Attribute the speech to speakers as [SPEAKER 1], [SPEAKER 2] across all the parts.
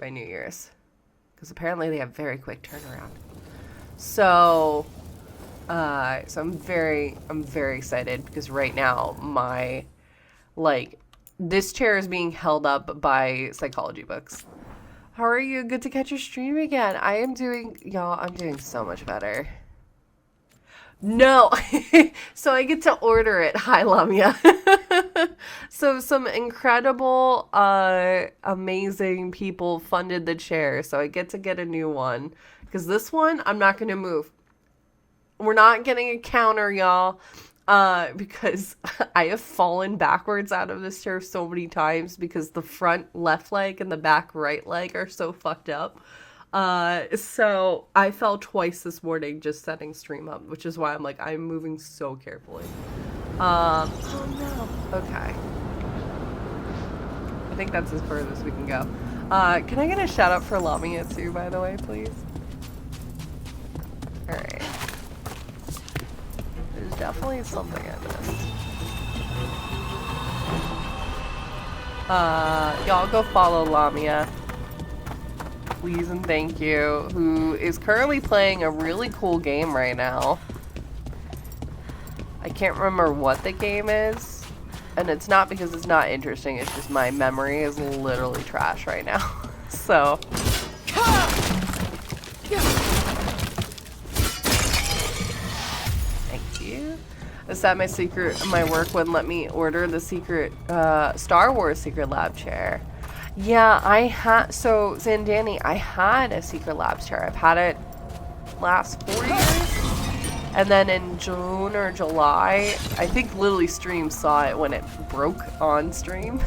[SPEAKER 1] by New Year's. Because apparently they have very quick turnaround. So, so I'm very excited because right now my, like, this chair is being held up by psychology books. How are you? Good to catch your stream again. I am doing, y'all, I'm doing so much better. No, so I get to order it. Hi, Lamia. So some incredible, amazing people funded the chair, so I get to get a new one. Because this one, I'm not going to move. We're not getting a counter, y'all, because I have fallen backwards out of this chair so many times because the front left leg and the back right leg are so fucked up. So I fell twice this morning just setting stream up, which is why I'm moving so carefully. Oh no. Okay. I think that's as far as we can go. Can I get a shout out for Lamia too, by the way, please? Alright. There's definitely something I missed. Y'all go follow Lamia. Please and thank you, who is currently playing a really cool game right now. I can't remember what the game is, and it's not because it's not interesting, it's just my memory is literally trash right now. So. Thank you. I said my work wouldn't let me order the secret, Star Wars Secret Lab chair. Yeah, so Zandani, I had a Secret Labs chair. I've had it last 4 years. And then in June or July, I think Lily Stream saw it when it broke on stream.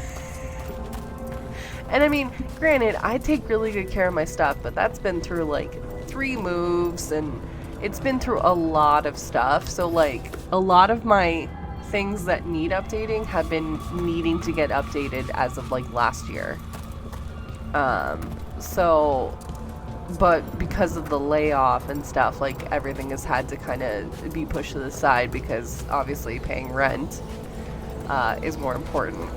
[SPEAKER 1] And I mean, granted, I take really good care of my stuff, but that's been through like 3 moves and it's been through a lot of stuff. So like a lot of my things that need updating have been needing to get updated as of like last year. But because of the layoff and stuff, like everything has had to kind of be pushed to the side because obviously paying rent is more important.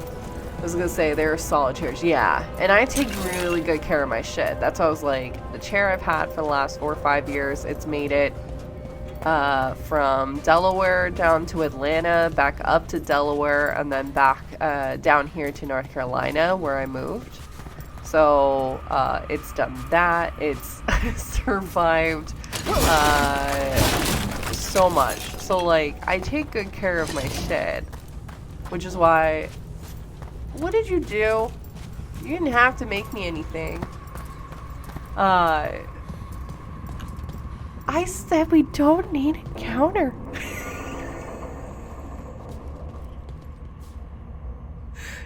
[SPEAKER 1] I was gonna say there are solid chairs, yeah, and I take really good care of my shit. That's why I was like, the chair I've had for the last 4 or 5 years, it's made it from Delaware down to Atlanta, back up to Delaware, and then back down here to North Carolina where I moved. So it's done that. It's survived so much. So like I take good care of my shit, which is why. What did you do? You didn't have to make me anything. I said we don't need a counter.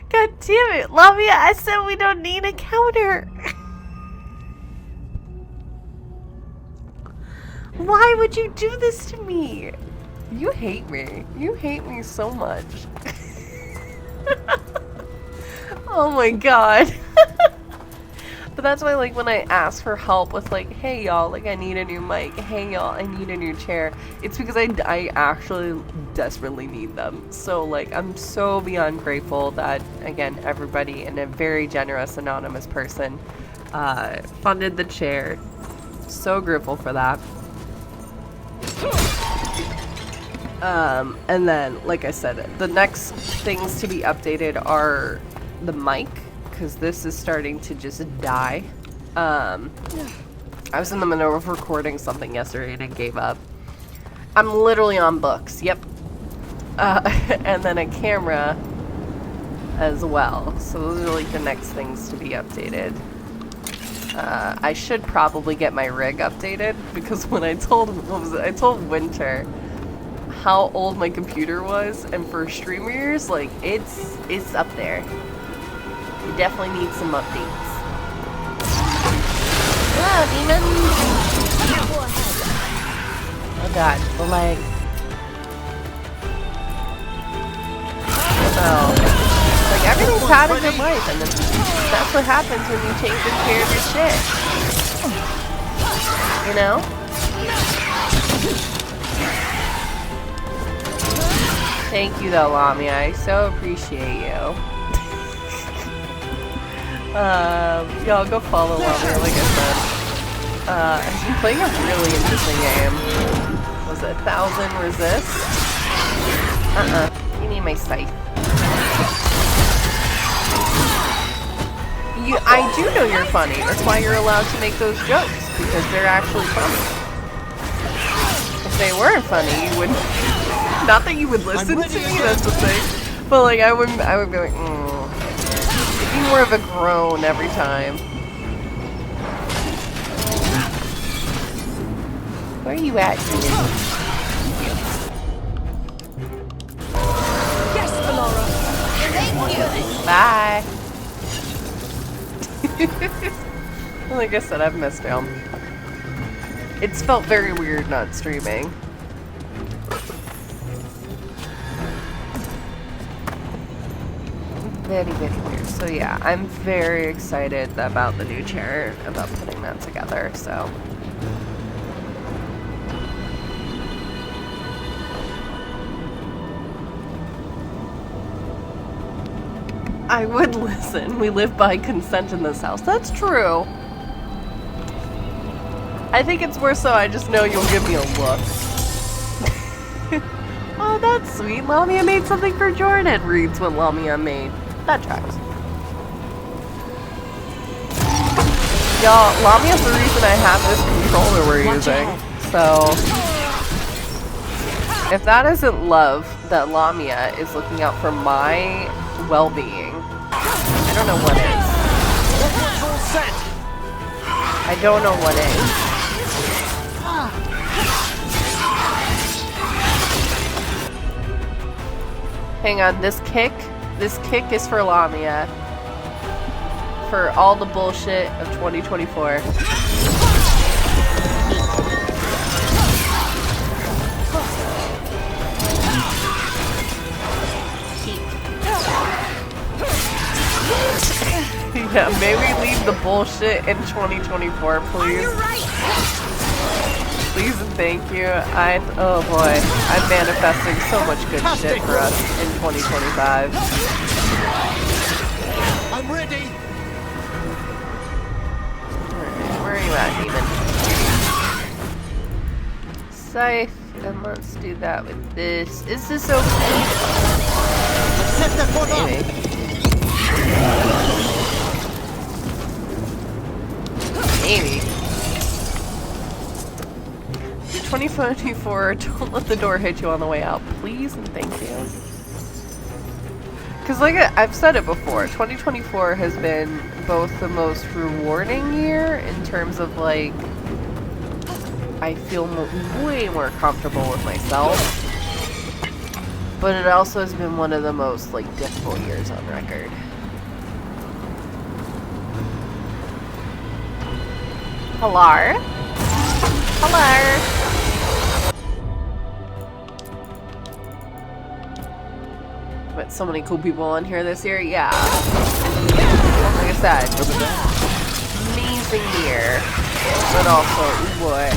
[SPEAKER 1] God damn it, Lamia, I said we don't need a counter. Why would you do this to me? You hate me. You hate me so much. Oh my god. But that's why, like, when I ask for help with, like, hey, y'all, like, I need a new mic. Hey, y'all, I need a new chair. It's because I actually desperately need them. So, like, I'm so beyond grateful that, again, everybody and a very generous anonymous person funded the chair. So grateful for that. And then, like I said, the next things to be updated are the mic, because this is starting to just die. I was in the middle of recording something yesterday and I gave up. I'm literally on books, yep. And then a camera as well. So those are like the next things to be updated. I should probably get my rig updated, because when I told Winter how old my computer was, and for streamers, like, it's up there. You definitely need some updates. Wow, demons! Oh god, the leg. So, like, everything's had a good life, and that's what happens when you take good care of your shit. You know? Thank you though, Lamia. I so appreciate you. Y'all go follow Lamia, like I said. I've been playing a really interesting game. Was it 1,000 Resist? You need my scythe. I do know you're funny. That's why you're allowed to make those jokes, because they're actually funny. If they weren't funny, you wouldn't. Not that you would listen to me, that's the thing. But like, I would be like, It'd be more of a groan every time. Where are you at, Ian?
[SPEAKER 2] Yes, Valora. Thank you.
[SPEAKER 1] Bye. Like I said, I've missed him. It's felt very weird not streaming. Very, very weird. So yeah, I'm very excited about the new chair, about putting that together, so. I would listen. We live by consent in this house. That's true. I think it's more so I just know you'll give me a look. Oh, that's sweet. Lamia made something for Jordan. Reads what Lamia made. That tracks. Y'all, Lamia's the reason I have this controller we're using. So, if that isn't love, that Lamia is looking out for my well-being, I don't know what is. I don't know what is. Hang on, this kick is for Lamia. For all the bullshit of 2024. Yeah, may we leave the bullshit in 2024, please? Please and thank you. Oh boy, I'm manifesting so much good shit for us in 2025.
[SPEAKER 3] I'm ready.
[SPEAKER 1] Alright, where are you at, demon? Scythe, and let's do that with this. Is this okay?
[SPEAKER 3] Set that one up.
[SPEAKER 1] Maybe. 2024, don't let the door hit you on the way out, please and thank you. Because like I've said it before, 2024 has been both the most rewarding year in terms of like, I feel way more comfortable with myself. But it also has been one of the most like difficult years on record. Hello? Hello? Met so many cool people on here this year, yeah. Like I said, amazing year. But also, ooh boy.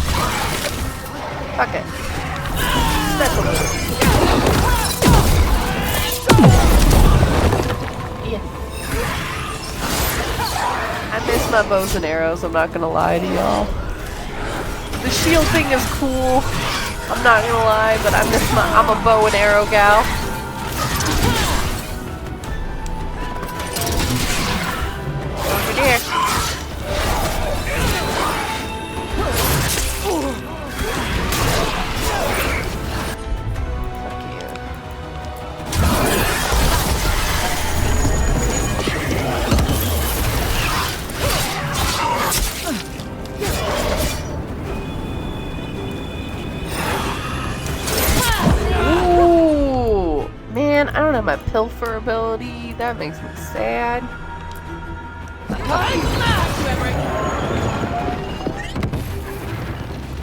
[SPEAKER 1] Fuck it. Special. Yeah. I miss my bows and arrows, I'm not gonna lie to y'all. The shield thing is cool, I'm not gonna lie, but I'm a bow and arrow gal. Over there. Man, I don't have my pilfer ability. That makes me sad.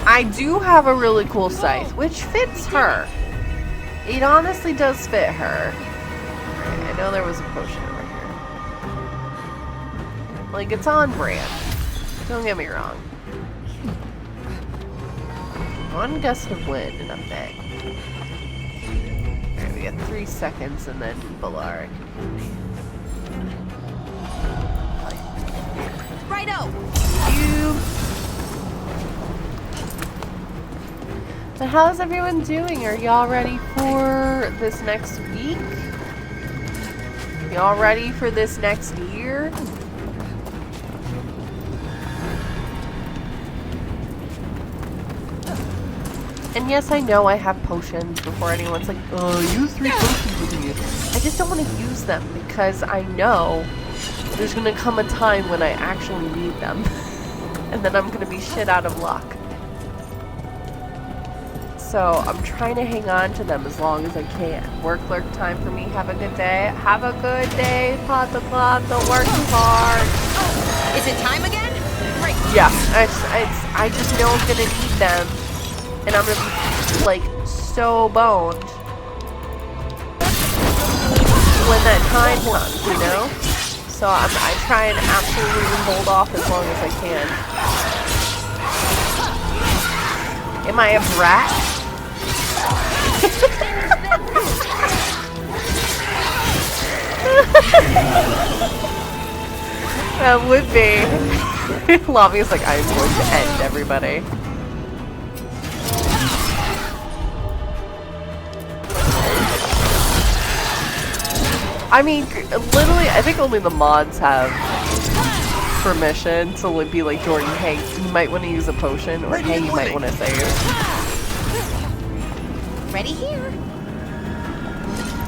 [SPEAKER 1] I do have a really cool scythe, which fits her. It honestly does fit her. Right, I know there was a potion over here. Like, it's on brand. Don't get me wrong. One gust of wind and I'm back. Alright, we got 3 seconds and then Valaric.
[SPEAKER 2] Righto.
[SPEAKER 1] You. So how's everyone doing? Are y'all ready for this next week? Y'all ready for this next year? And yes, I know I have potions before anyone's like, use 3 potions with me. I just don't want to use them because I know there's going to come a time when I actually need them. And then I'm going to be shit out of luck. So I'm trying to hang on to them as long as I can. Work lurk time for me. Have a good day. Have a good day, pot the clock. Don't work too hard.
[SPEAKER 2] Oh, is it time again? Great.
[SPEAKER 1] Yeah, I just know I'm going to need them. And I'm gonna be, like, so boned when that time comes, you know? So I try and absolutely hold off as long as I can. Am I a brat? That would be. Lobby's like, I'm going to end everybody. I mean, literally, I think only the mods have permission to be like, Jordan, hey, you might want to use a potion, or hey, you might want to save.
[SPEAKER 2] Ready here.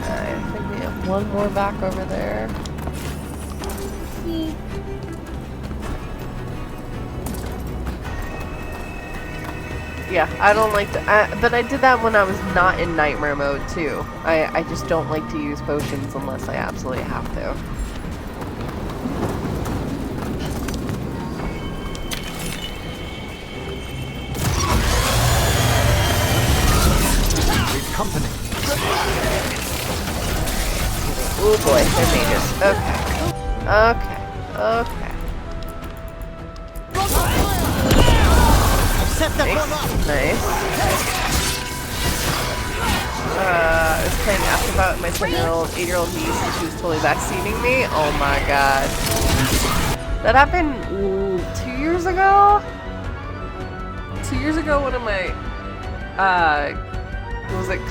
[SPEAKER 1] I think we have one more back over there. Yeah, I don't like to, but I did that when I was not in nightmare mode too. I just don't like to use potions unless I absolutely have to.
[SPEAKER 3] With company.
[SPEAKER 1] Oh boy, they're mages. Okay. Nice. I was playing Afterbout with my 10-year-old, 8-year-old niece, and she was totally backseating me. Oh my god. That happened 2 years ago? 2 years ago, one of my,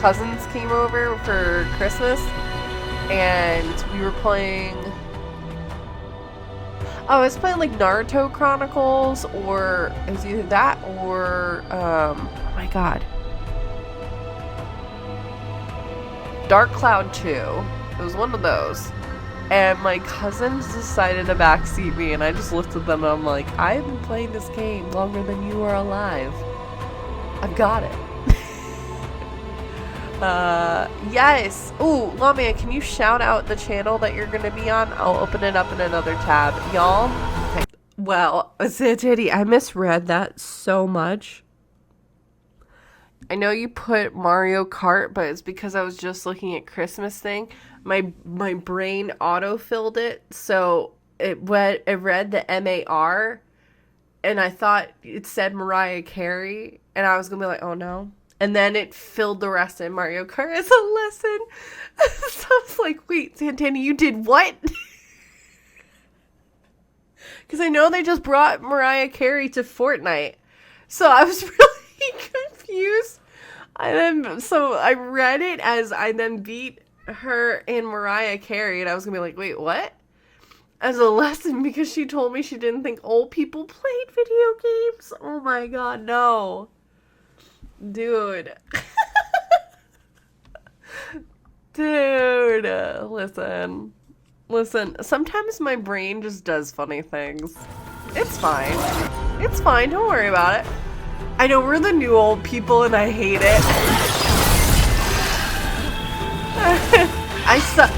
[SPEAKER 1] cousins came over for Christmas, and we were playing... Oh, I was playing like Naruto Chronicles, or it was either that or, oh my god. Dark Cloud 2. It was one of those. And my cousins decided to backseat me, and I just looked at them and I'm like, I've been playing this game longer than you are alive. I've got it. Yes. Ooh, Lawman, can you shout out the channel that you're gonna be on? I'll open it up in another tab. Y'all? Okay. Well, Titty, I misread that so much. I know you put Mario Kart, but it's because I was just looking at Christmas thing. My brain auto-filled it, so it read the M-A-R, and I thought it said Mariah Carey, and I was gonna be like, oh no. And then it filled the rest in Mario Kart as a lesson. So I was like, wait, Santana, you did what? Because I know they just brought Mariah Carey to Fortnite. So I was really confused. So I read it as I then beat her and Mariah Carey. And I was going to be like, wait, what? As a lesson, because she told me she didn't think old people played video games. Oh my god, no. Dude. Dude. Listen. Sometimes my brain just does funny things. It's fine. It's fine. Don't worry about it. I know we're the new old people and I hate it. I suck.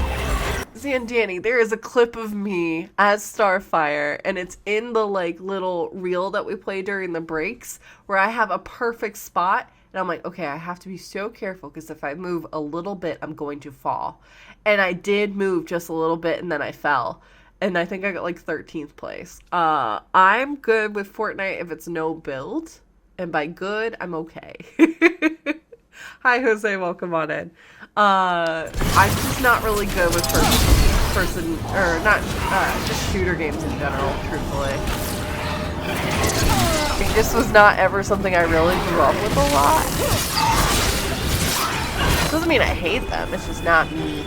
[SPEAKER 1] Danny, there is a clip of me as Starfire, and it's in the like little reel that we play during the breaks, where I have a perfect spot, and I'm like, okay, I have to be so careful, because if I move a little bit, I'm going to fall. And I did move just a little bit, and then I fell. And I think I got like 13th place. I'm good with Fortnite if it's no build, and by good, I'm okay. Hi, Jose, welcome on in. I'm just not really good with person, or not, just shooter games in general, truthfully. This was not ever something I really grew up with a lot. Doesn't mean I hate them, it's just not me.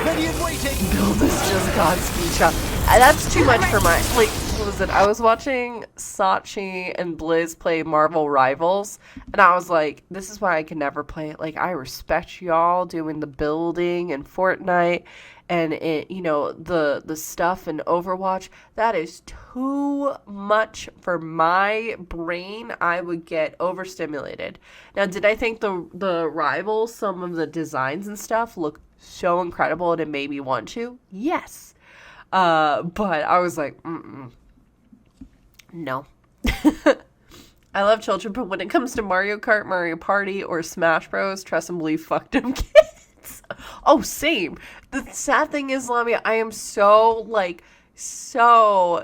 [SPEAKER 3] Ready and waiting.
[SPEAKER 1] Build is just Godspeed shop. That's too much for my, like, what was it? I was watching Sachi and Blizz play Marvel Rivals, and I was like, this is why I can never play it. Like, I respect y'all doing the building and Fortnite and it, you know, the stuff in Overwatch. That is too much for my brain. I would get overstimulated. Now, did I think the Rivals, some of the designs and stuff look so incredible and it made me want to? Yes. But I was like, no. I love children, but when it comes to Mario Kart, Mario Party, or Smash Bros, trust and believe, fuck them kids. Oh, same. The sad thing is, Lamia, I am so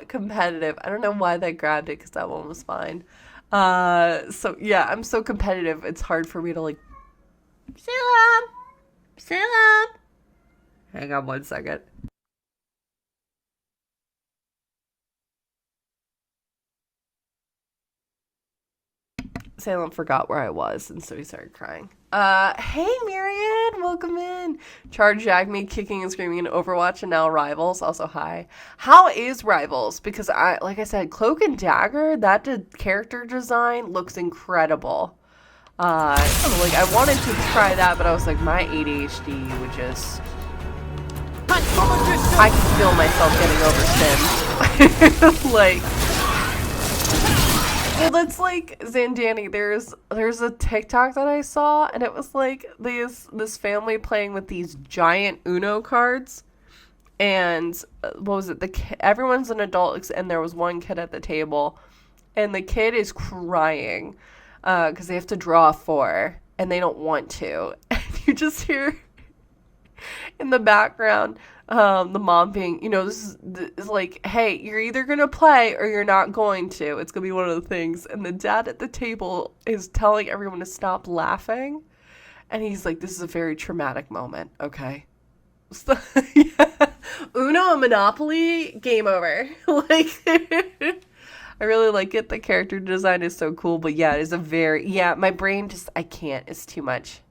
[SPEAKER 1] competitive. I don't know why they grabbed it, because that one was fine. So, yeah, I'm so competitive, it's hard for me to, like, Salem. Hang on 1 second. Salem forgot where I was, and so he started crying. Hey, Myriad, welcome in. Charge Jack me kicking and screaming in Overwatch, and now Rivals. Also, hi. How is Rivals? Because like I said, Cloak and Dagger, that character design looks incredible. So, like, I wanted to try that, but I was like, my ADHD would just... I can feel myself getting overstimmed. Like... Well, that's like, Zandani, there's a TikTok that I saw, and it was like this family playing with these giant Uno cards, and what was it, everyone's an adult, and there was one kid at the table, and the kid is crying, because they have to draw 4, and they don't want to, and you just hear in the background, the mom being, you know, this is like, hey, you're either gonna play or you're not going to. It's gonna be one of the things. And the dad at the table is telling everyone to stop laughing. And he's like, this is a very traumatic moment, okay? So, yeah. Uno and Monopoly, game over. Like, I really like it. The character design is so cool. But yeah, it is my brain just, I can't. It's too much.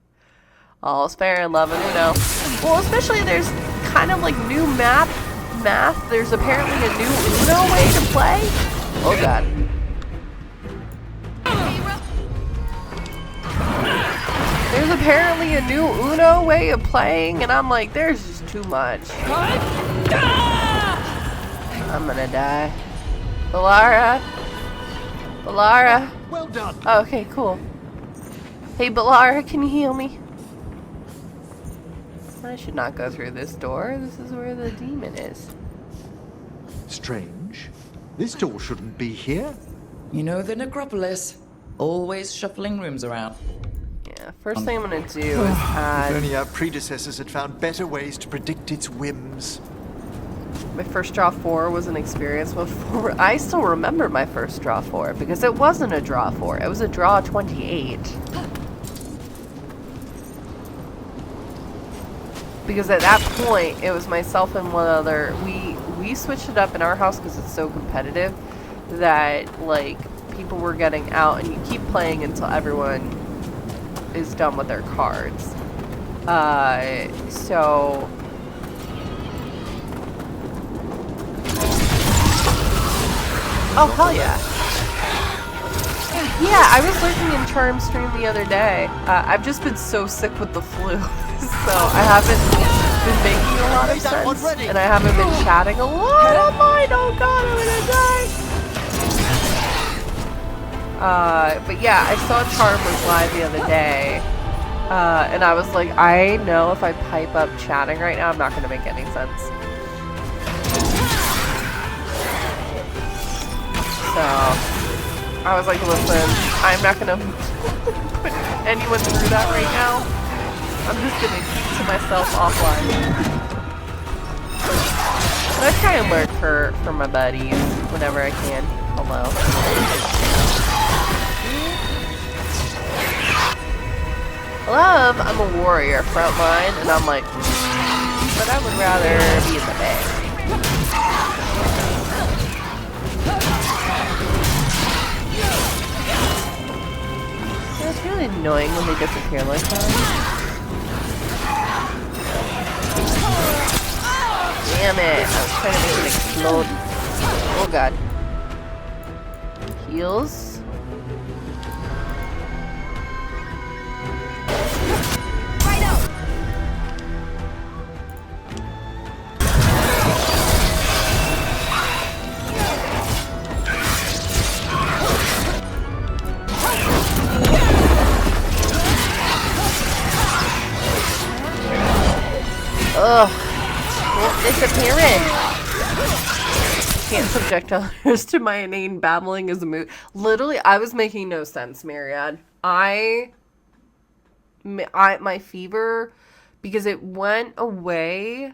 [SPEAKER 1] All's fair in love and Uno. Well, especially there's kind of like new math. There's apparently a new Uno way to play. Oh god. There's apparently a new Uno way of playing, and I'm like, there's just too much. I'm gonna die. Balara.
[SPEAKER 3] Well done.
[SPEAKER 1] Oh, okay, cool. Hey, Balara, can you heal me? I should not go through this door. This is where the demon is.
[SPEAKER 3] Strange. This door shouldn't be here.
[SPEAKER 4] You know the necropolis. Always shuffling rooms around.
[SPEAKER 1] Yeah, first thing I'm gonna do is add...
[SPEAKER 3] If only our predecessors had found better ways to predict its whims.
[SPEAKER 1] My first draw 4 was an experience before. I still remember my first draw 4 because it wasn't a draw 4. It was a draw 28. Because at that point, it was myself and one other. We switched it up in our house because it's so competitive that, like, people were getting out, and you keep playing until everyone is done with their cards. So... Oh, hell yeah. Yeah, I was lurking in Charm stream the other day. I've just been so sick with the flu. So I haven't been making a lot of sense, and I haven't been chatting a lot on mine. Oh god, I'm gonna die. But yeah, I saw Charm was live the other day, and I was like, I know if I pipe up chatting right now, I'm not gonna make any sense. So I was like, listen, I'm not gonna put anyone through that right now. I'm just gonna keep to myself offline. But I try and lurk for my buddies whenever I can. Hello. I'm a warrior frontline, and I'm like, but I would rather be in the bay. It's really annoying when they disappear like that. Damn it! I was trying to make it explode. Oh god. Heals. Ugh. It's disappearing. Can't subject others to my inane babbling as a mood. Literally, I was making no sense, Myriad. My fever, because it went away,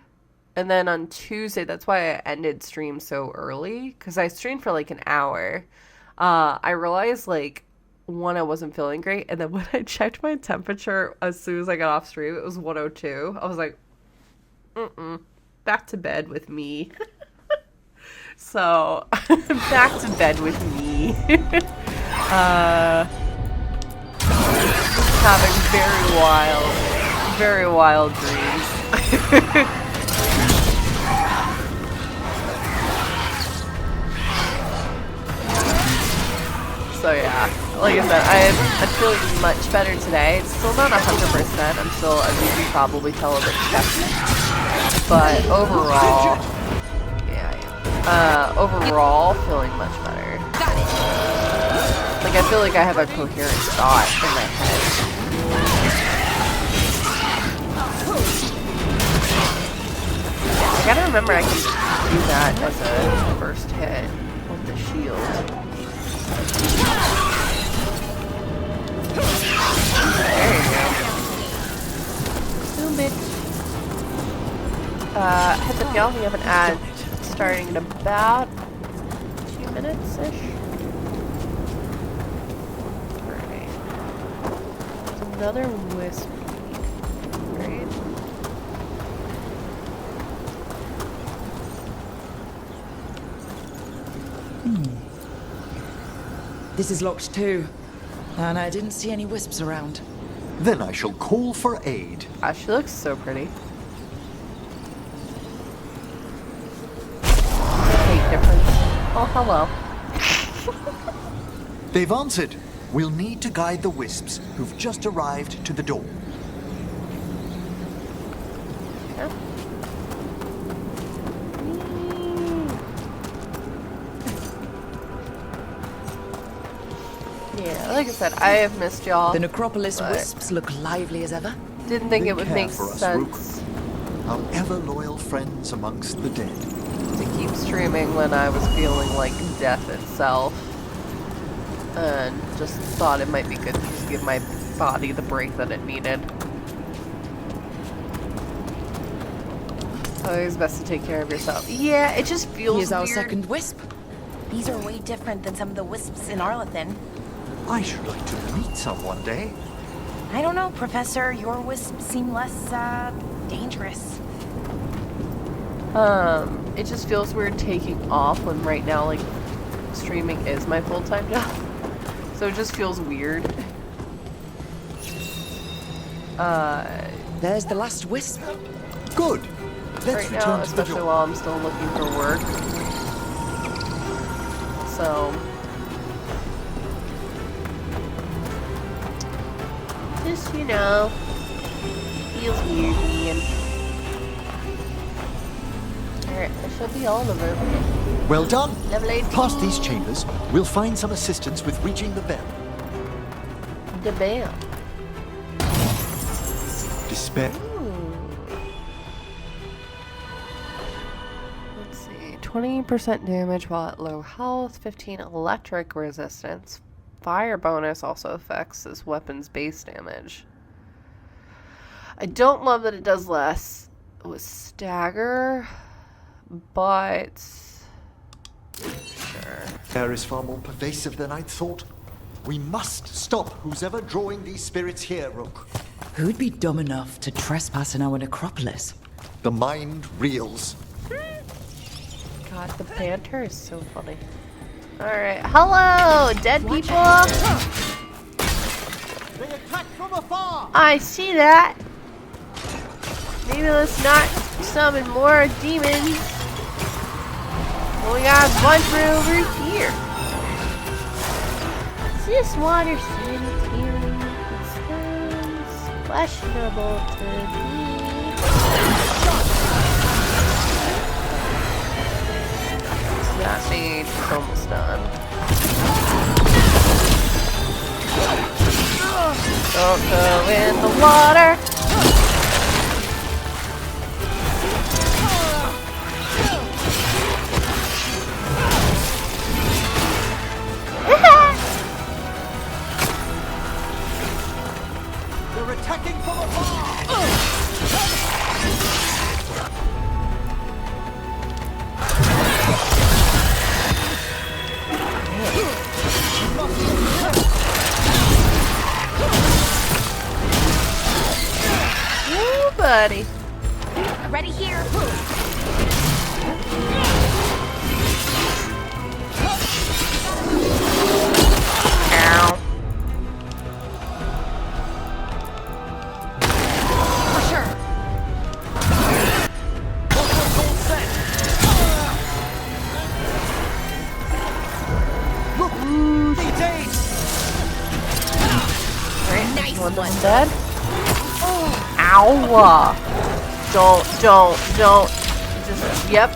[SPEAKER 1] and then on Tuesday, that's why I ended stream so early, because I streamed for like an hour. I realized like, one, I wasn't feeling great, and then when I checked my temperature as soon as I got off stream, it was 102. I was like, back to bed with me. So, back to bed with me. Having very wild dreams. So yeah, like I said, I'm feeling much better today. It's still not 100%. I'm still, as you can probably tell, a bit chesty. But overall, overall, feeling much better. Like, I feel like I have a coherent thought in my head. I gotta remember I can do that as a first hit with the shield. There you go. Boom, bitch. Heads up, y'all. We have an ad starting in about 2 minutes-ish. Alright. There's another wisp. Right?
[SPEAKER 4] This is locked too. And I didn't see any wisps around.
[SPEAKER 3] Then I shall call for aid.
[SPEAKER 1] Ah, she looks so pretty. Height difference. Oh, hello.
[SPEAKER 3] They've answered. We'll need to guide the wisps who've just arrived to the door.
[SPEAKER 1] Okay. Yeah, like I said, I have missed y'all.
[SPEAKER 4] The necropolis wisps look lively as ever.
[SPEAKER 1] Didn't think
[SPEAKER 3] They
[SPEAKER 1] it would
[SPEAKER 3] care
[SPEAKER 1] make
[SPEAKER 3] for us,
[SPEAKER 1] sense
[SPEAKER 3] Rook. Our ever-loyal friends amongst the dead.
[SPEAKER 1] to keep streaming when I was feeling like death itself. And just thought it might be good to just give my body the break that it needed. Always best to take care of yourself. Yeah, it just feels
[SPEAKER 4] Here's our
[SPEAKER 1] weird.
[SPEAKER 4] second wisp.
[SPEAKER 2] These are way different than some of the wisps in Arlethan.
[SPEAKER 3] I should like to meet some one day.
[SPEAKER 2] I don't know, Professor. Your wisps seem less, dangerous.
[SPEAKER 1] It just feels weird taking off when right now, like, streaming is my full-time job. So it just feels weird.
[SPEAKER 4] There's the last wisp.
[SPEAKER 3] Good. Let's
[SPEAKER 1] Right
[SPEAKER 3] return
[SPEAKER 1] now,
[SPEAKER 3] to the
[SPEAKER 1] especially
[SPEAKER 3] door.
[SPEAKER 1] while I'm still looking for work. So, just, you know, feels weird being. Alright, that should be all of it.
[SPEAKER 3] Well done.
[SPEAKER 1] Level 18.
[SPEAKER 3] Past these chambers, we'll find some assistance with reaching the bell.
[SPEAKER 1] The bell.
[SPEAKER 3] Despair.
[SPEAKER 1] Let's see. 20% damage while at low health, 15 electric resistance. Fire bonus also affects this weapon's base damage. I don't love that it does less with stagger, but sure.
[SPEAKER 3] Air is far more pervasive than I'd thought. We must stop who's ever drawing these spirits here, Rook.
[SPEAKER 4] Who'd be dumb enough to trespass in our necropolis?
[SPEAKER 3] The mind reels.
[SPEAKER 1] God, the banter is so funny. Alright. Hello, dead people!
[SPEAKER 3] They attack from afar!
[SPEAKER 1] I see that. Maybe let's not summon more demons. We got a bunch right over here. Is this water sanitary? It sounds questionable to me. That mage is almost done. Don't go in the water.
[SPEAKER 3] They're attacking from afar!
[SPEAKER 1] Ooh, buddy.
[SPEAKER 2] Ready here.
[SPEAKER 1] Ow.
[SPEAKER 2] For sure. Nice
[SPEAKER 1] One
[SPEAKER 2] one.
[SPEAKER 1] dead. Ow. Don't. Just get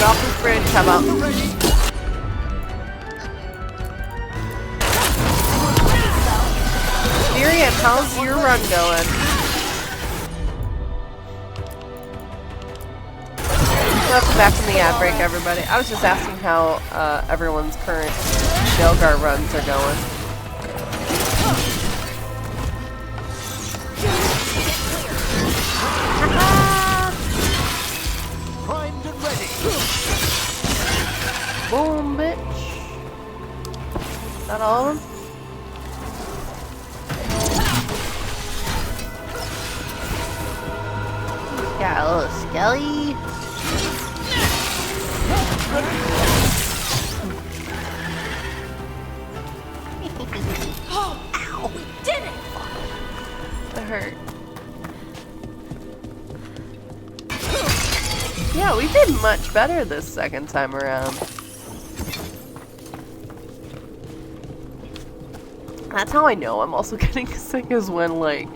[SPEAKER 1] off the fridge. How about? Miriam, how's your run going? Welcome back from the ad break, everybody. I was just asking how everyone's current Veilguard runs are going.
[SPEAKER 3] Primed and ready!
[SPEAKER 1] Boom, bitch. Is that all of them? Got a little skelly.
[SPEAKER 2] Ow, we did it!
[SPEAKER 1] That hurt. Yeah, we did much better this second time around. That's how I know I'm also getting sick, is when, like,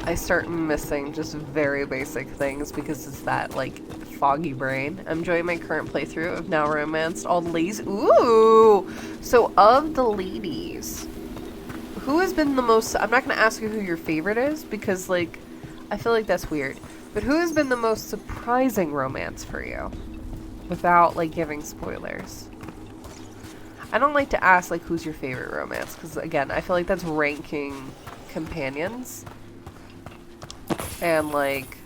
[SPEAKER 1] I start missing just very basic things because it's that, like, foggy brain. I'm enjoying my current playthrough of Now Romanced all the ladies. Ooh! So, of the ladies, who has been the most... I'm not going to ask you who your favorite is because, like, I feel like that's weird. But who has been the most surprising romance for you? Without, like, giving spoilers. I don't like to ask, like, who's your favorite romance, because, again, I feel like that's ranking companions. And, like,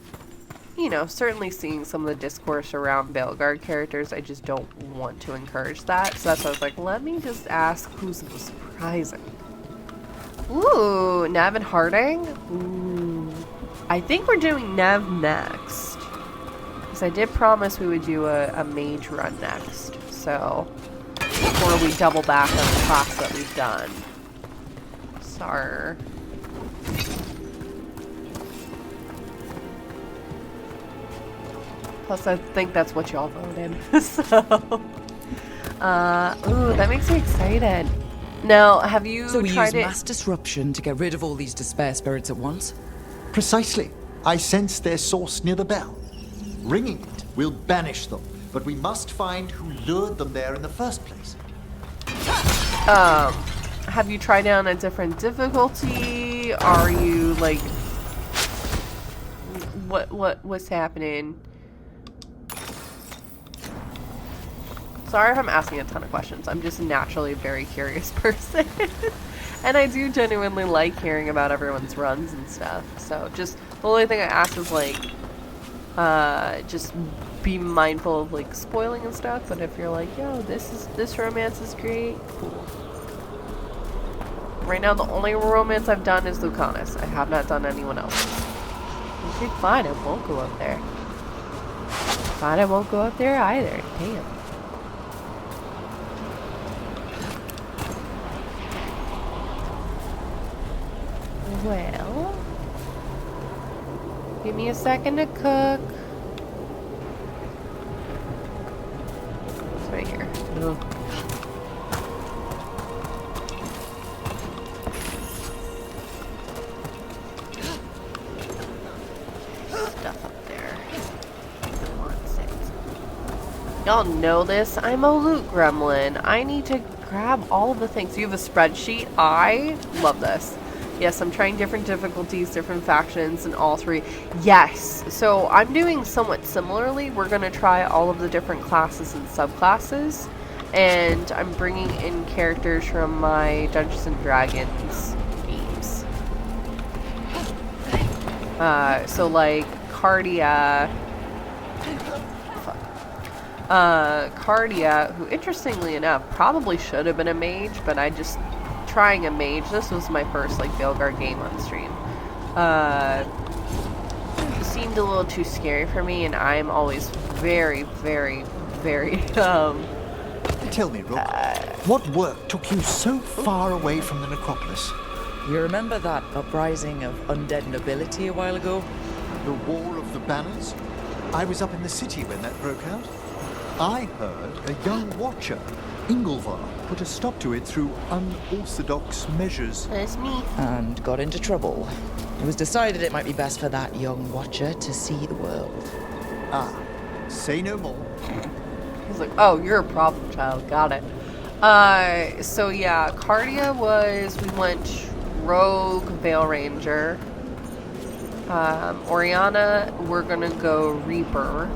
[SPEAKER 1] you know, certainly seeing some of the discourse around Veilguard characters, I just don't want to encourage that. So that's why I was like, let me just ask who's the most surprising. Ooh, Nev and Harding? Ooh. I think we're doing Nev next. Because I did promise we would do a mage run next. So, before we double back on the class that we've done. Sorry. Plus, I think that's what y'all voted. So, ooh, that makes me excited. Now, have you
[SPEAKER 4] So we
[SPEAKER 1] tried
[SPEAKER 4] use
[SPEAKER 1] it?
[SPEAKER 4] mass disruption to get rid of all these despair spirits at once?
[SPEAKER 3] Precisely. I sense their source near the bell. Ringing it will banish them, but we must find who lured them there in the first place.
[SPEAKER 1] Have you tried it on a different difficulty? Are you like, what's happening? Sorry if I'm asking a ton of questions. I'm just naturally a very curious person. And I do genuinely like hearing about everyone's runs and stuff. So just the only thing I ask is like, just be mindful of like spoiling and stuff. But if you're like, yo, this romance is great, cool. Right now, the only romance I've done is Lucanus. I have not done anyone else. Okay, fine, I won't go up there. Fine, I won't go up there either. Damn. Well, give me a second to cook. It's right here. Ugh. Stuff up there. Wants it. Y'all know this. I'm a loot gremlin. I need to grab all of the things. You have a spreadsheet. I love this. Yes, I'm trying different difficulties, different factions, and all three. Yes, so I'm doing somewhat similarly. We're going to try all of the different classes and subclasses, and I'm bringing in characters from my Dungeons & Dragons games. So like Cardia, who interestingly enough probably should have been a mage, but I just trying a mage. This was my first like Veilguard game on stream. It seemed a little too scary for me, and I'm always very, very, very
[SPEAKER 3] Tell me, Rook, what work took you so far away from the necropolis?
[SPEAKER 4] You remember that uprising of undead nobility a while ago?
[SPEAKER 3] The War of the Banners? I was up in the city when that broke out. I heard a young watcher, Ingellvar, put a stop to it through unorthodox measures.
[SPEAKER 1] That's me.
[SPEAKER 4] And got into trouble. It was decided it might be best for that young watcher to see the world.
[SPEAKER 3] Ah, say no more.
[SPEAKER 1] He's like, oh, you're a problem child. Got it. So yeah, Cardia was, we went Rogue, Veil Ranger. Orianna, we're gonna go Reaper.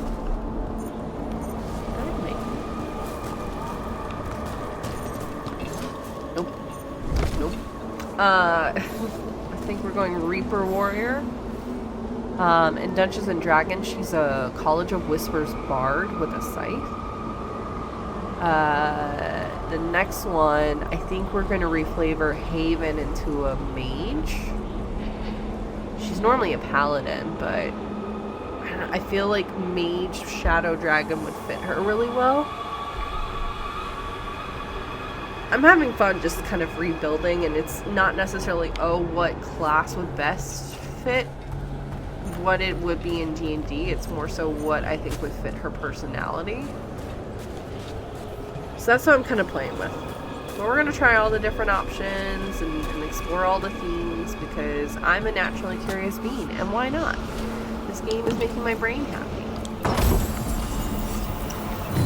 [SPEAKER 1] I think we're going Reaper Warrior. In Dungeons & Dragons, she's a College of Whispers bard with a scythe. The next one, I think we're going to reflavor Haven into a mage. She's normally a paladin, but I feel like mage shadow dragon would fit her really well. I'm having fun just kind of rebuilding, and it's not necessarily, oh, what class would best fit what it would be in D&D. It's more so what I think would fit her personality. So that's what I'm kind of playing with. But we're going to try all the different options and explore all the themes, because I'm a naturally curious being, and why not? This game is making my brain happy.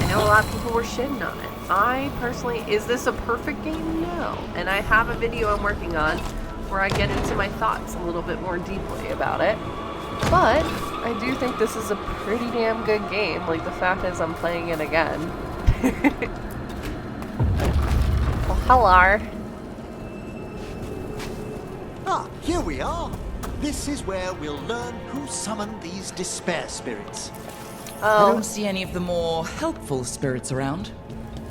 [SPEAKER 1] I know a lot of people were shitting on it. I personally, is this a perfect game? No. And I have a video I'm working on where I get into my thoughts a little bit more deeply about it. But I do think this is a pretty damn good game. Like, the fact is I'm playing it again. Well, hello.
[SPEAKER 3] Ah, here we are. This is where we'll learn who summoned these despair spirits.
[SPEAKER 4] I don't see any of the more helpful spirits around.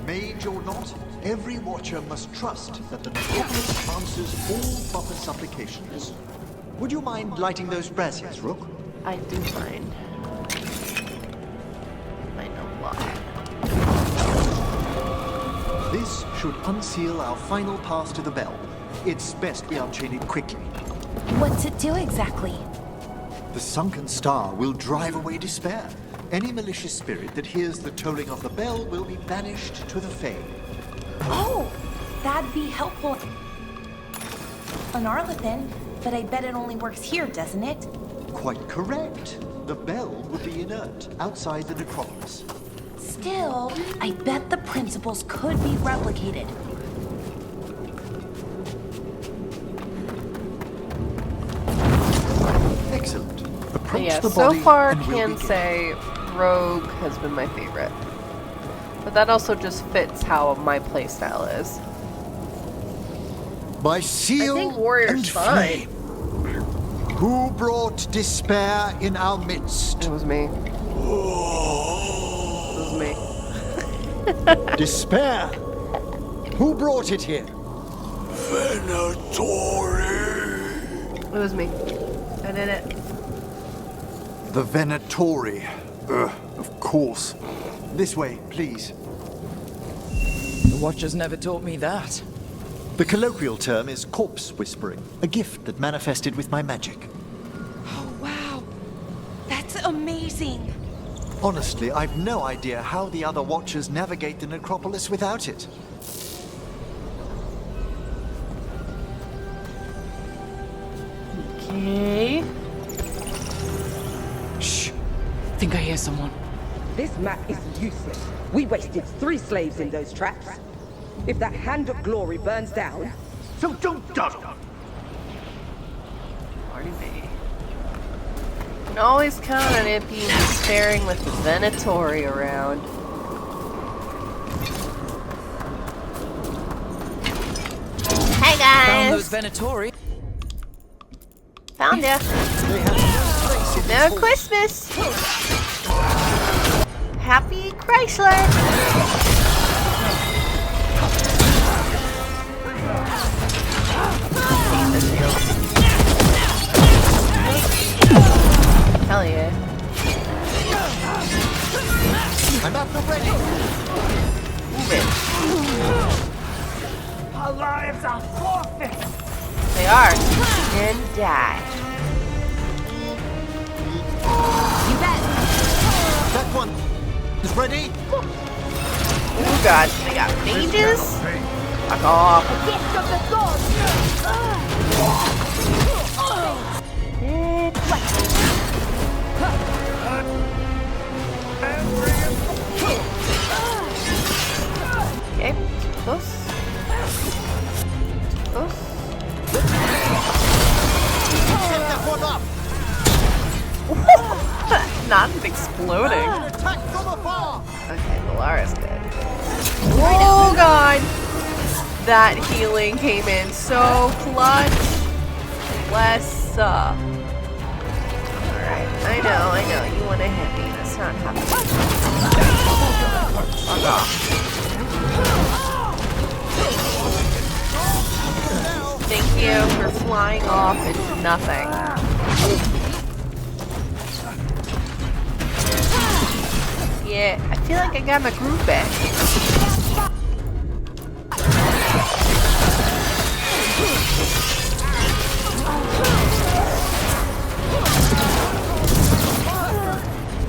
[SPEAKER 3] Mage or not, every watcher must trust that the necropolis answers all proper supplications. Would you mind lighting those braziers, Rook?
[SPEAKER 1] I do mind. I know why.
[SPEAKER 3] This should unseal our final pass to the bell. It's best we unchain it quickly.
[SPEAKER 2] What's it do exactly?
[SPEAKER 3] The sunken star will drive away despair. Any malicious spirit that hears the tolling of the bell will be banished to the Fae.
[SPEAKER 2] Oh, that'd be helpful on Arlethan, but I bet it only works here, doesn't it?
[SPEAKER 3] Quite correct. The bell would be inert outside the necropolis.
[SPEAKER 2] Still, I bet the principles could be replicated.
[SPEAKER 3] Excellent. Approach
[SPEAKER 1] Yeah,
[SPEAKER 3] the
[SPEAKER 1] so
[SPEAKER 3] body
[SPEAKER 1] far
[SPEAKER 3] and we'll
[SPEAKER 1] can
[SPEAKER 3] begin.
[SPEAKER 1] say Rogue has been my favorite. But that also just fits how my playstyle is.
[SPEAKER 3] By seal
[SPEAKER 1] I think Warrior's
[SPEAKER 3] and
[SPEAKER 1] fine.
[SPEAKER 3] flame. Who brought despair in our midst?
[SPEAKER 1] It was me. It was me.
[SPEAKER 3] Despair? Who brought it here?
[SPEAKER 1] It was me. I did it.
[SPEAKER 3] The Venatori. Of course. This way, please.
[SPEAKER 4] The Watchers never taught me that.
[SPEAKER 3] The colloquial term is corpse whispering, a gift that manifested with my magic.
[SPEAKER 2] Oh, wow. That's amazing.
[SPEAKER 3] Honestly, I've no idea how the other Watchers navigate the necropolis without it.
[SPEAKER 1] Okay.
[SPEAKER 4] Shh. Think I hear someone.
[SPEAKER 5] This map is useless. We wasted 3 slaves in those traps. If that Hand of Glory burns down...
[SPEAKER 3] So don't dawdle!
[SPEAKER 1] Marty B. You can always count on it being sparing with the Venatori around. Hey
[SPEAKER 4] Found those
[SPEAKER 1] guys!
[SPEAKER 4] Venatori.
[SPEAKER 1] Found ya!
[SPEAKER 3] They have no place in
[SPEAKER 1] Merry
[SPEAKER 3] this
[SPEAKER 1] Christmas! Happy Chrysler! Hell yeah.
[SPEAKER 3] I'm up and ready!
[SPEAKER 1] Move it.
[SPEAKER 5] Our lives are forfeit!
[SPEAKER 1] They are. And die.
[SPEAKER 2] You bet.
[SPEAKER 3] That one is ready!
[SPEAKER 1] Oh god, they got mages? Fuck off.
[SPEAKER 2] Gift of the gods. Okay, close. Close.
[SPEAKER 3] Set that one up!
[SPEAKER 1] Not exploding.
[SPEAKER 3] Attack from afar!
[SPEAKER 1] Okay, Valara's good. Oh god! That healing came in so clutch. Bless up. Alright, I know. You want to hit me. That's not happening. Fuck off. Thank you for flying off into nothing. Yeah, I feel like I got my groove back.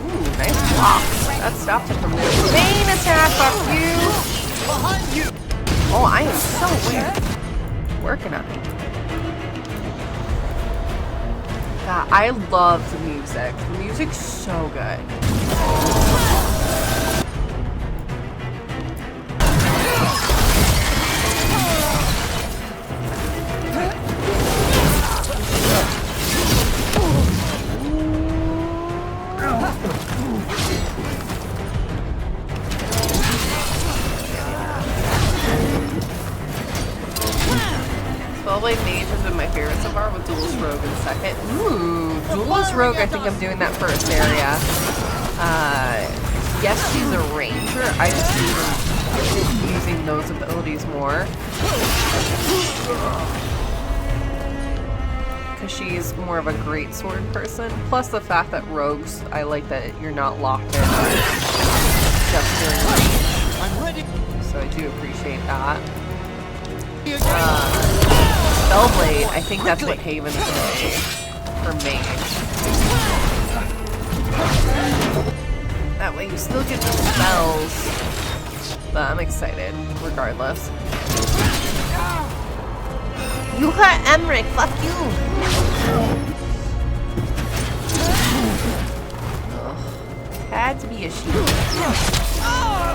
[SPEAKER 1] Ooh, nice block. That stopped him from the main attack off you.
[SPEAKER 3] Behind you!
[SPEAKER 1] Oh, I am so weird. Working on me. God, I love the music. The music's so good. Spellblade Mage has been my favorite so far, with Duelist Rogue in second. Ooh, Duelist Rogue, I think I'm doing that first area. Yes, she's a ranger. I just been using those abilities more. Because she's more of a great sword person. Plus the fact that rogues, I like that you're not locked in just during range.
[SPEAKER 3] I'm ready!
[SPEAKER 1] So I do appreciate that. Spellblade, I think that's what Haven's gonna be for mage. That way you still get the spells, but I'm excited regardless. You hurt Emmrich, fuck you! Ugh. Had to be a shield. Oh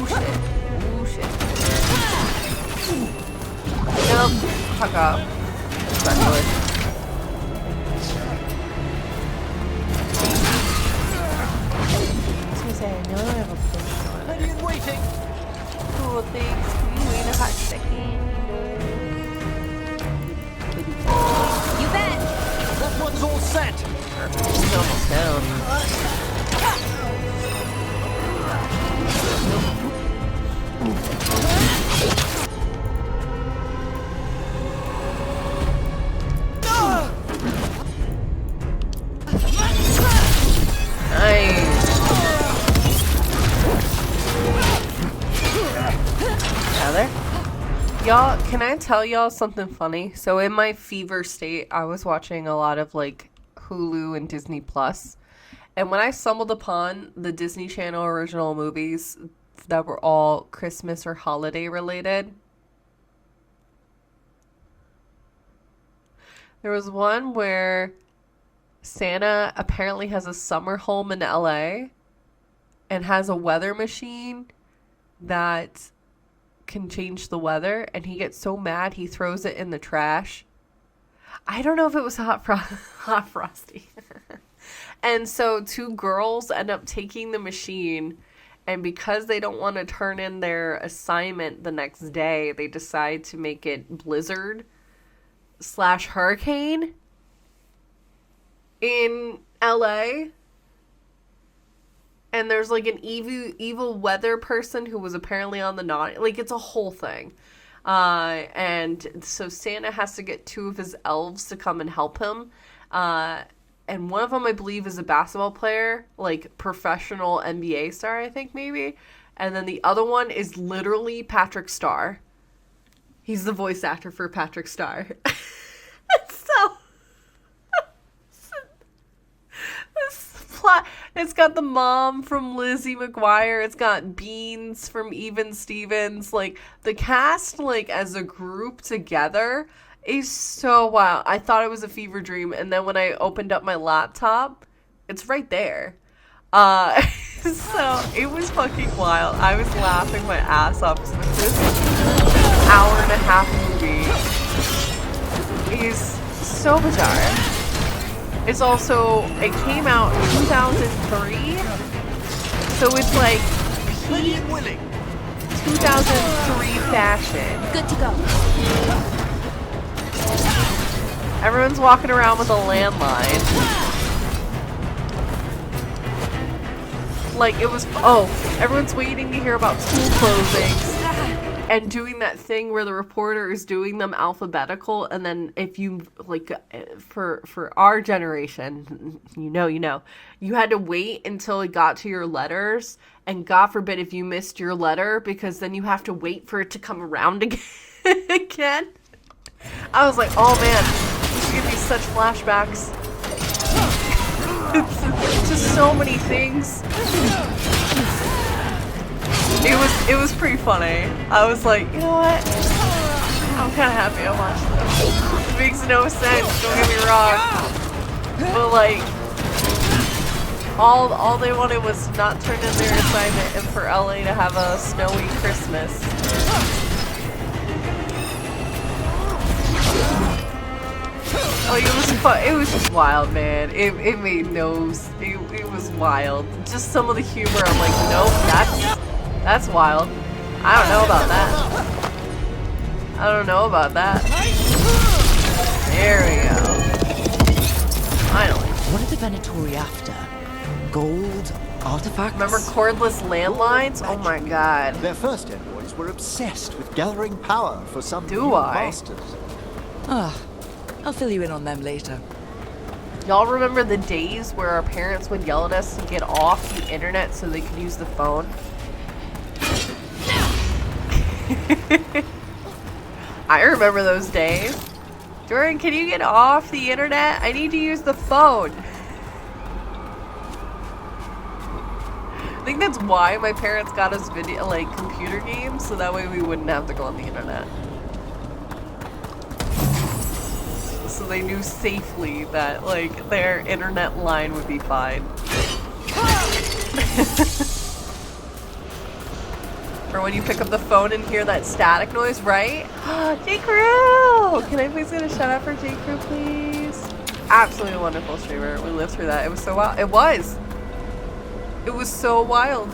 [SPEAKER 1] shit. Oh shit. Nope. Fuck up. Specialist. I know I have a place.
[SPEAKER 3] Ready and waiting!
[SPEAKER 1] Cool, thanks. Can you wait a hot second?
[SPEAKER 2] You bet.
[SPEAKER 3] That one's all set!
[SPEAKER 1] Perfect. He's almost down. Nice. Other? Y'all, can I tell y'all something funny? So in my fever state, I was watching a lot of like Hulu and Disney Plus. And when I stumbled upon the Disney Channel original movies that were all Christmas or holiday related, there was one where Santa apparently has a summer home in LA and has a weather machine that can change the weather, and he gets so mad he throws it in the trash. I don't know if it was Hot Frosty. And so two girls end up taking the machine, and because they don't want to turn in their assignment the next day, they decide to make it blizzard/hurricane in LA. And there's like an evil weather person who was apparently on the naughty. Like, it's a whole thing. And so Santa has to get two of his elves to come and help him. And one of them, I believe, is a basketball player, like professional NBA star, I think, maybe. And then the other one is literally Patrick Star. He's the voice actor for Patrick Star. So it's got the mom from Lizzie McGuire. It's got Beans from Even Stevens. Like, the cast, like, as a group together is so wild. I thought it was a fever dream, and then when I opened up my laptop, it's right there. So it was fucking wild. I was laughing my ass off. So this hour-and-a-half movie is so bizarre. It's also, it came out in 2003, so it's like peak 2003 fashion.
[SPEAKER 2] Good to go.
[SPEAKER 1] Everyone's walking around with a landline. Like, it was, everyone's waiting to hear about school closings. And doing that thing where the reporter is doing them alphabetical, and then if you, like, for our generation, you know, you had to wait until it got to your letters, and God forbid if you missed your letter, because then you have to wait for it to come around again. I was like, oh man, this gives me such flashbacks. It's just so many things. It was pretty funny. I was like, you know what? I'm kind of happy I watched this. It makes no sense, don't get me wrong. But like, all they wanted was to not turn in their assignment and for LA to have a snowy Christmas. Like, it was fun. It was just wild, man. It made no... It was wild. Just some of the humor, I'm like, nope, that's wild. I don't know about that. I don't know about that. There we go. Finally.
[SPEAKER 4] What are the Venatori after? Gold? Artifacts?
[SPEAKER 1] Remember cordless landlines? Oh my god.
[SPEAKER 3] Their first envoys were obsessed with gathering power for some
[SPEAKER 1] Do
[SPEAKER 3] new
[SPEAKER 1] I?
[SPEAKER 3] masters.
[SPEAKER 4] I'll fill you in on them later.
[SPEAKER 1] Y'all remember the days where our parents would yell at us to get off the internet so they could use the phone? I remember those days. Jordan, can you get off the internet? I need to use the phone. I think that's why my parents got us computer games, so that way we wouldn't have to go on the internet. So they knew safely that, like, their internet line would be fine. Or when you pick up the phone and hear that static noise, right? J. Crew! Can I please get a shout out for J. Crew, please? Absolutely wonderful streamer. We lived through that. It was so wild. It was! It was so wild.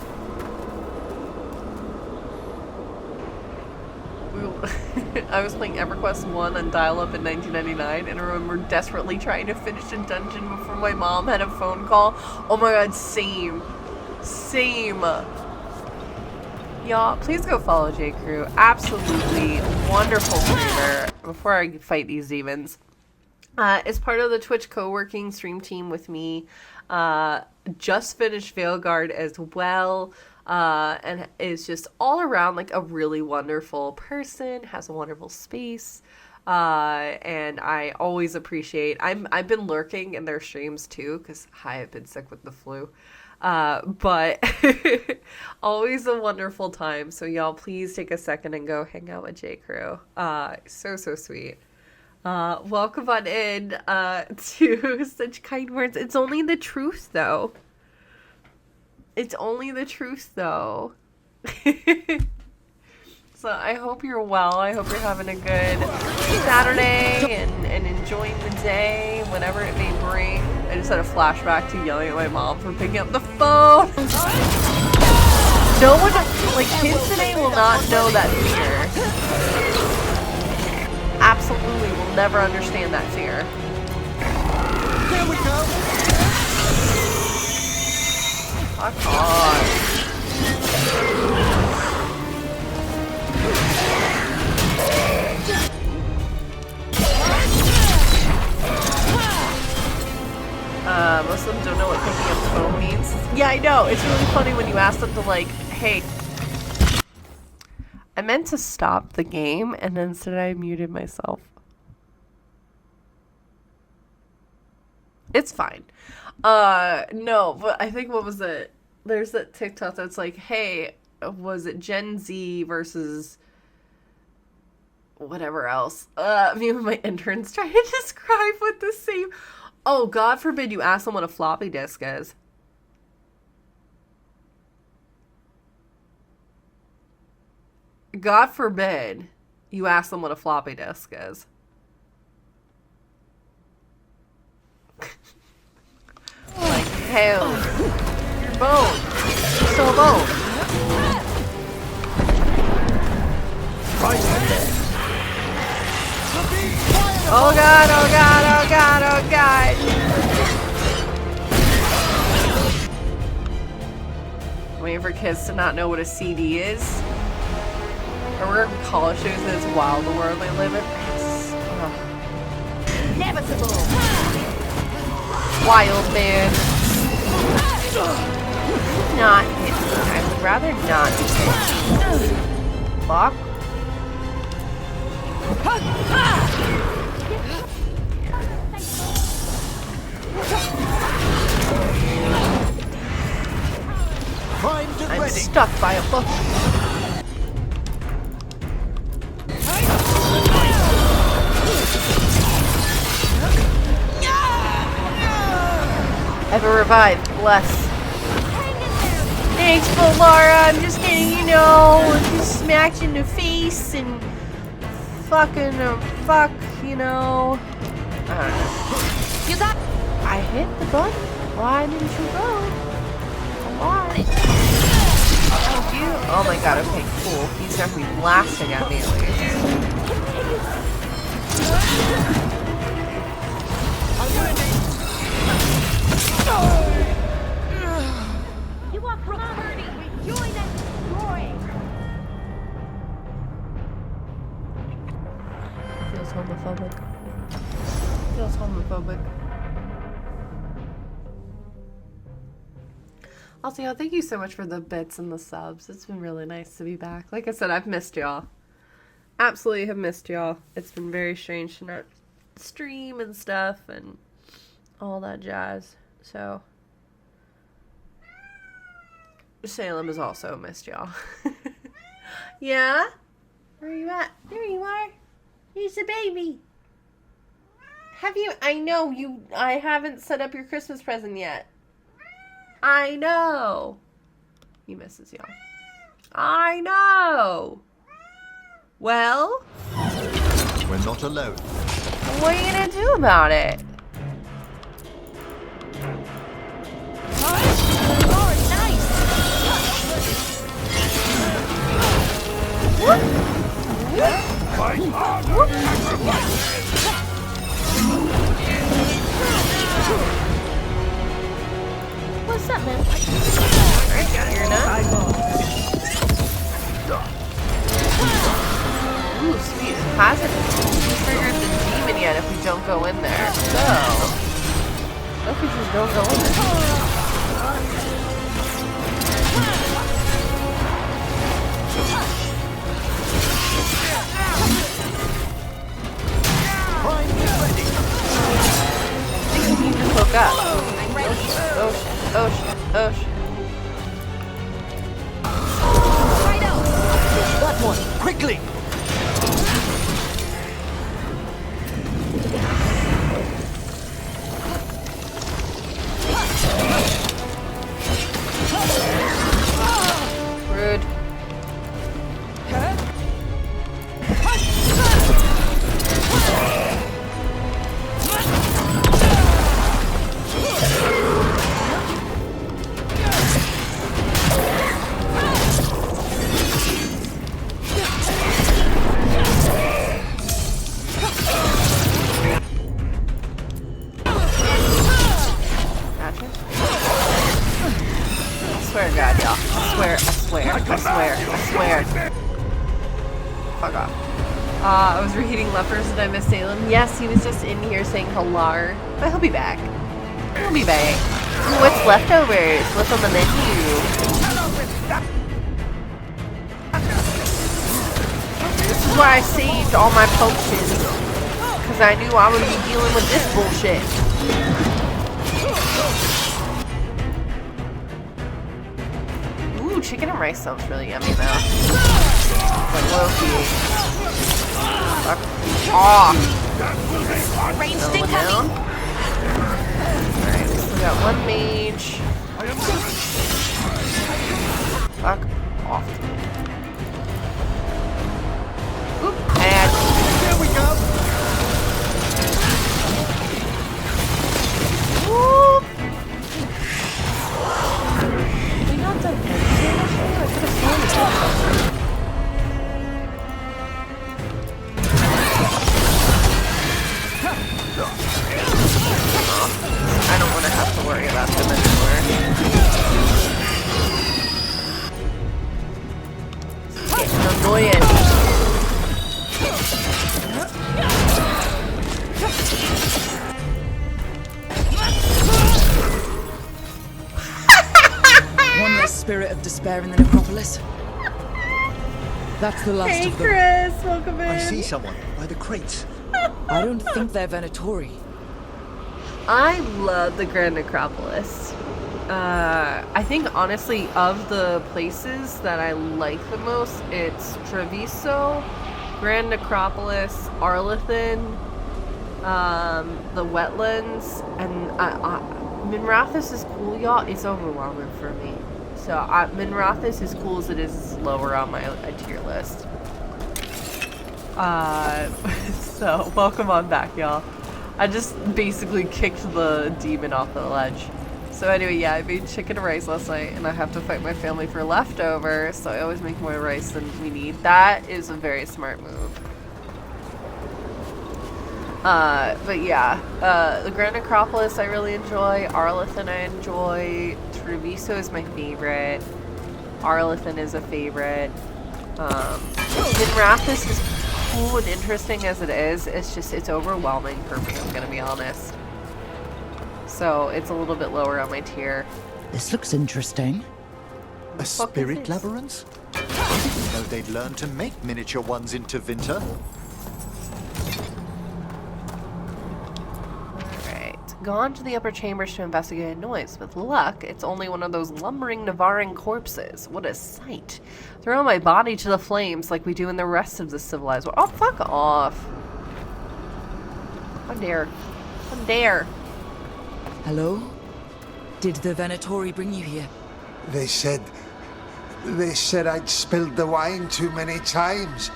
[SPEAKER 1] I was playing EverQuest 1 on dial-up in 1999, and I remember desperately trying to finish a dungeon before my mom had a phone call. Oh my god, same. Same. Y'all, please go follow J. Crew. Absolutely wonderful streamer. Before I fight these demons. Is part of the Twitch co-working stream team with me. Just finished Veilguard as well. and is just all around like a really wonderful person, has a wonderful space. And I always appreciate, I've been lurking in their streams too, because I've been sick with the flu. But always a wonderful time. So y'all please take a second and go hang out with J. Crew. So sweet. Welcome on in, to such kind words. It's only the truth though. It's only the truth though. So I hope you're well. I hope you're having a good Saturday and enjoying the day, whatever it may bring. I just had a flashback to yelling at my mom for picking up the phone. No one, like, kids today will not know that fear. Absolutely will never understand that fear.
[SPEAKER 3] Here we go.
[SPEAKER 1] Fuck off. Most of them don't know what picking up the phone means. Yeah, I know. It's really funny when you ask them to, like, hey, I meant to stop the game, and instead I muted myself. It's fine. No, but I think what was it? There's that TikTok that's like, hey, was it Gen Z versus whatever else? Me and my interns trying to describe what the same... Oh, God forbid you ask them what a floppy disk is. God forbid you ask them what a floppy disk is. Like, hell. Your bone. You're still a bone. Oh God, oh God, oh God, oh God. I'm waiting for kids to not know what a CD is. Or we're in college shows and it's wild the world they live in. Inevitable. Wild man. Not hit me. I would rather not be hit. Fuck. I'm stuck by a book. Ever revived, bless. Thanks, Laura. I'm just kidding, you know, just smacked you in the face and fucking fuck, you know. I don't know. You got. I hit the button. Why didn't you go? Why? Thank you. Oh my God. Okay, cool. He's gonna be blasting at me at least.
[SPEAKER 2] You are property. Join and destroy.
[SPEAKER 1] Feels homophobic. Feels homophobic. Also, y'all, thank you so much for the bits and the subs. It's been really nice to be back. Like I said, I've missed y'all. Absolutely have missed y'all. It's been very strange to not stream and stuff and all that jazz. So, Salem has also missed y'all. Yeah? Where are you at? There you are. Here's the baby. Have you? I know you. I haven't set up your Christmas present yet. I know. He misses y'all. I know. Well?
[SPEAKER 3] We're not alone.
[SPEAKER 1] What are you gonna do about it?
[SPEAKER 2] Oh, nice.
[SPEAKER 1] What's up, man? Alright, you're not. Ooh, sweet. It hasn't triggered the demon yet if we don't go in there. So, what if we just don't go in there? Oh shit. Oh shit.
[SPEAKER 3] That one! Quickly!
[SPEAKER 1] Rude. Fuck off. I was reheating lepers and I missed Salem. Yes, he was just in here saying hello, but he'll be back. He'll be back. Ooh, what's leftovers? What's on the menu? This is why I saved all my potions, because I knew I would be dealing with this bullshit. Ooh, chicken and rice sounds really yummy though. Like Loki. Fuck off.
[SPEAKER 2] Ranged
[SPEAKER 1] One down. Alright, we still got one mage. Fuck off. Oop, and
[SPEAKER 3] There we go!
[SPEAKER 1] whoop. We not done anything? I could have sworn it. I don't want to have to worry about them anymore. It's getting annoying.
[SPEAKER 4] One less spirit of despair in the necropolis. That's the last
[SPEAKER 1] Hey
[SPEAKER 4] of them.
[SPEAKER 1] Chris, welcome in.
[SPEAKER 3] I see someone by the crates.
[SPEAKER 4] I don't think they're Venatori.
[SPEAKER 1] I love the Grand Necropolis. I think honestly of the places that I like the most, it's Treviso, Grand Necropolis, Arlithin, the wetlands, and Minrathous is cool, y'all. It's overwhelming for me. So Minrathous, as cool as it is lower on my tier list. So welcome on back, y'all. I just basically kicked the demon off the ledge. So anyway, yeah, I made chicken and rice last night, and I have to fight my family for leftovers, so I always make more rice than we need. That is a very smart move. But yeah, the Grand Necropolis I really enjoy. Arlithin I enjoy. Treviso is my favorite. Arlithin is a favorite. Minrathous is cool and interesting as it is. It's overwhelming for me, I'm gonna be honest. So it's a little bit lower on my tier.
[SPEAKER 4] This looks interesting.
[SPEAKER 3] A spirit labyrinth? I didn't know they'd learn to make miniature ones in Tevinter.
[SPEAKER 1] Gone to the upper chambers to investigate a noise. With luck, it's only one of those lumbering Nevarran corpses. What a sight. Throw my body to the flames like we do in the rest of the civilized world. Oh, fuck off. How dare. How dare.
[SPEAKER 4] Hello? Did the Venatori bring you here?
[SPEAKER 6] They said I'd spilled the wine too many times.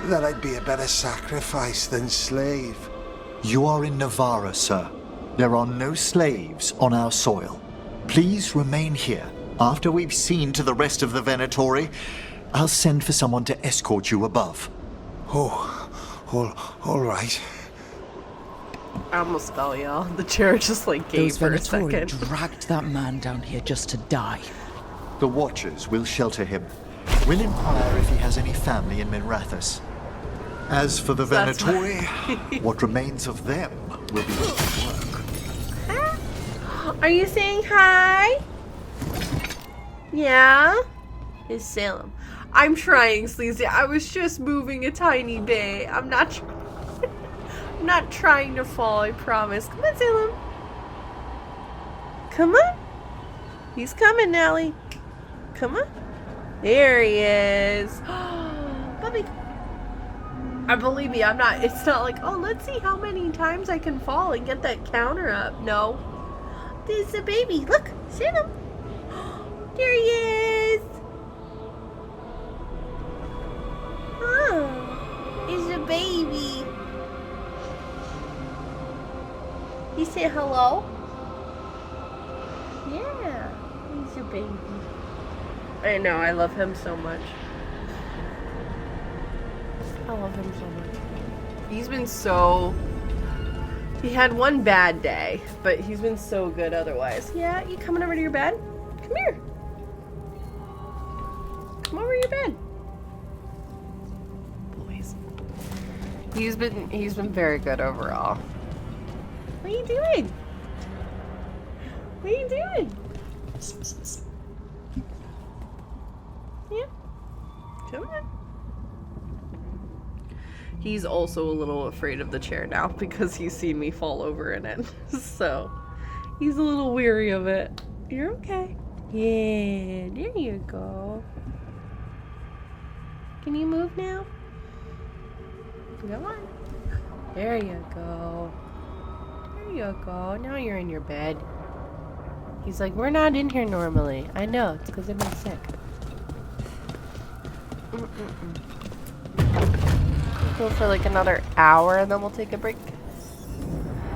[SPEAKER 6] That I'd be a better sacrifice than slave.
[SPEAKER 3] You are in Nevarra, sir. There are no slaves on our soil. Please remain here. After we've seen to the rest of the Venatori, I'll send for someone to escort you above.
[SPEAKER 6] Oh, all right.
[SPEAKER 1] I almost fell, y'all. The chair just like gave
[SPEAKER 4] Those
[SPEAKER 1] for a
[SPEAKER 4] Venatori
[SPEAKER 1] second.
[SPEAKER 4] dragged that man down here just to die.
[SPEAKER 3] The Watchers will shelter him. We'll inquire if he has any family in Minrathous. As for the
[SPEAKER 1] That's
[SPEAKER 3] Venatori, what remains of them will be work.
[SPEAKER 1] Are you saying hi? Yeah? It's Salem. I'm trying, Sleazy. I was just moving a tiny bit. I'm not I'm not trying to fall, I promise. Come on, Salem. Come on. He's coming, Nelly. Come on. There he is. Puppy. Believe me, I'm not, it's not like, oh, let's see how many times I can fall and get that counter up. No. There's a baby. Look, see him. There he is. Oh, he's a baby. He said hello? Yeah, he's a baby. I know, I love him so much. I love him so much. He's been so... He had one bad day, but he's been so good otherwise. Yeah, you coming over to your bed? Come here. Come over to your bed. Boys. He's been very good overall. What are you doing? What are you doing? Yeah. Come on. He's also a little afraid of the chair now because he's seen me fall over in it. So, he's a little weary of it. You're okay. Yeah, there you go. Can you move now? Come on. There you go. There you go. Now you're in your bed. He's like, we're not in here normally. I know, it's because I've been sick. We'll go for like another hour and then we'll take a break.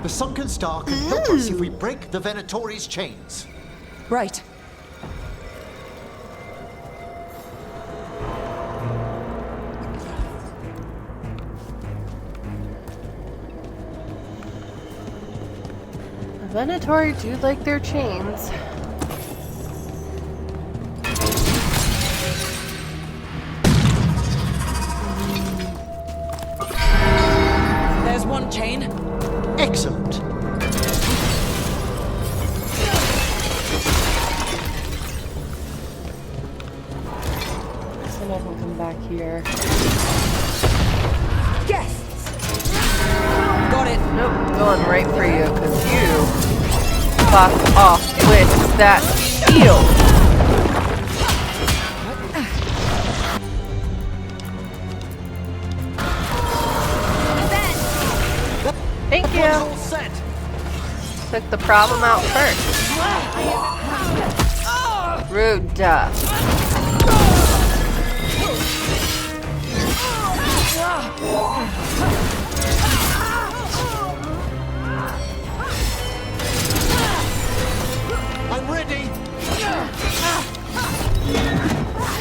[SPEAKER 3] The sunken star can help us if we break the Venatori's chains.
[SPEAKER 4] Right.
[SPEAKER 1] The Venatori do like their chains.
[SPEAKER 4] There's one chain.
[SPEAKER 3] Excellent.
[SPEAKER 1] So I can come back here.
[SPEAKER 5] Guests!
[SPEAKER 4] Got it.
[SPEAKER 1] Nope, going right for you because you fuck off with that shield. Thank you.
[SPEAKER 3] All set.
[SPEAKER 1] Took the problem out first. Rude duh.
[SPEAKER 3] I'm ready.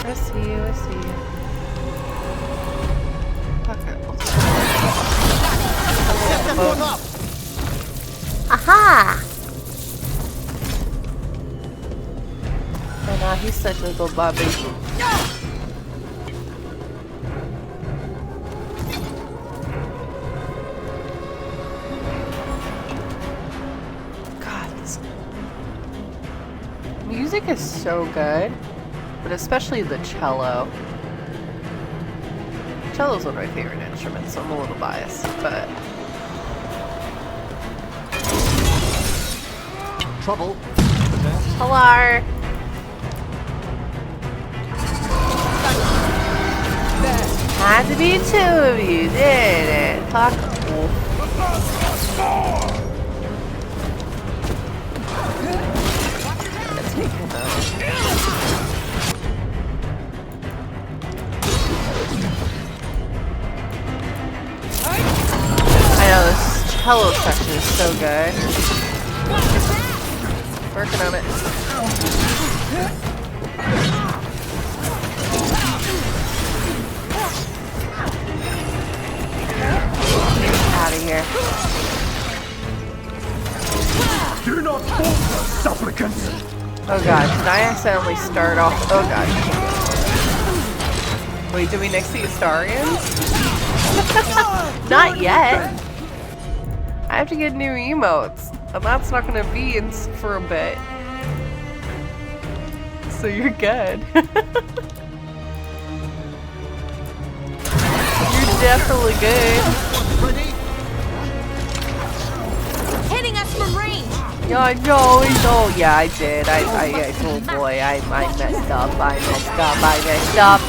[SPEAKER 1] I see you, I see you. Okay.
[SPEAKER 3] Set that one up.
[SPEAKER 1] Aha! Oh no, he's such a little bubby. God, this music is so good, but especially the cello. Cello's one of my favorite instruments, so I'm a little biased, but
[SPEAKER 3] Trouble.
[SPEAKER 1] hello. Had to be two of you, did it? Fuck. Let's take him out. I know this cello section is so good. Working on it. Out of here.
[SPEAKER 3] Do not falter, supplicants.
[SPEAKER 1] Oh god, did I accidentally start off? Oh god. Wait, did we next see Astarians? Not yet. I have to get new emotes, and that's not gonna be in for a bit. So you're good. You're definitely good.
[SPEAKER 3] Ready?
[SPEAKER 2] Hitting us from range!
[SPEAKER 1] Yeah, I know. Yeah, I did. Oh boy, I messed up. I messed up.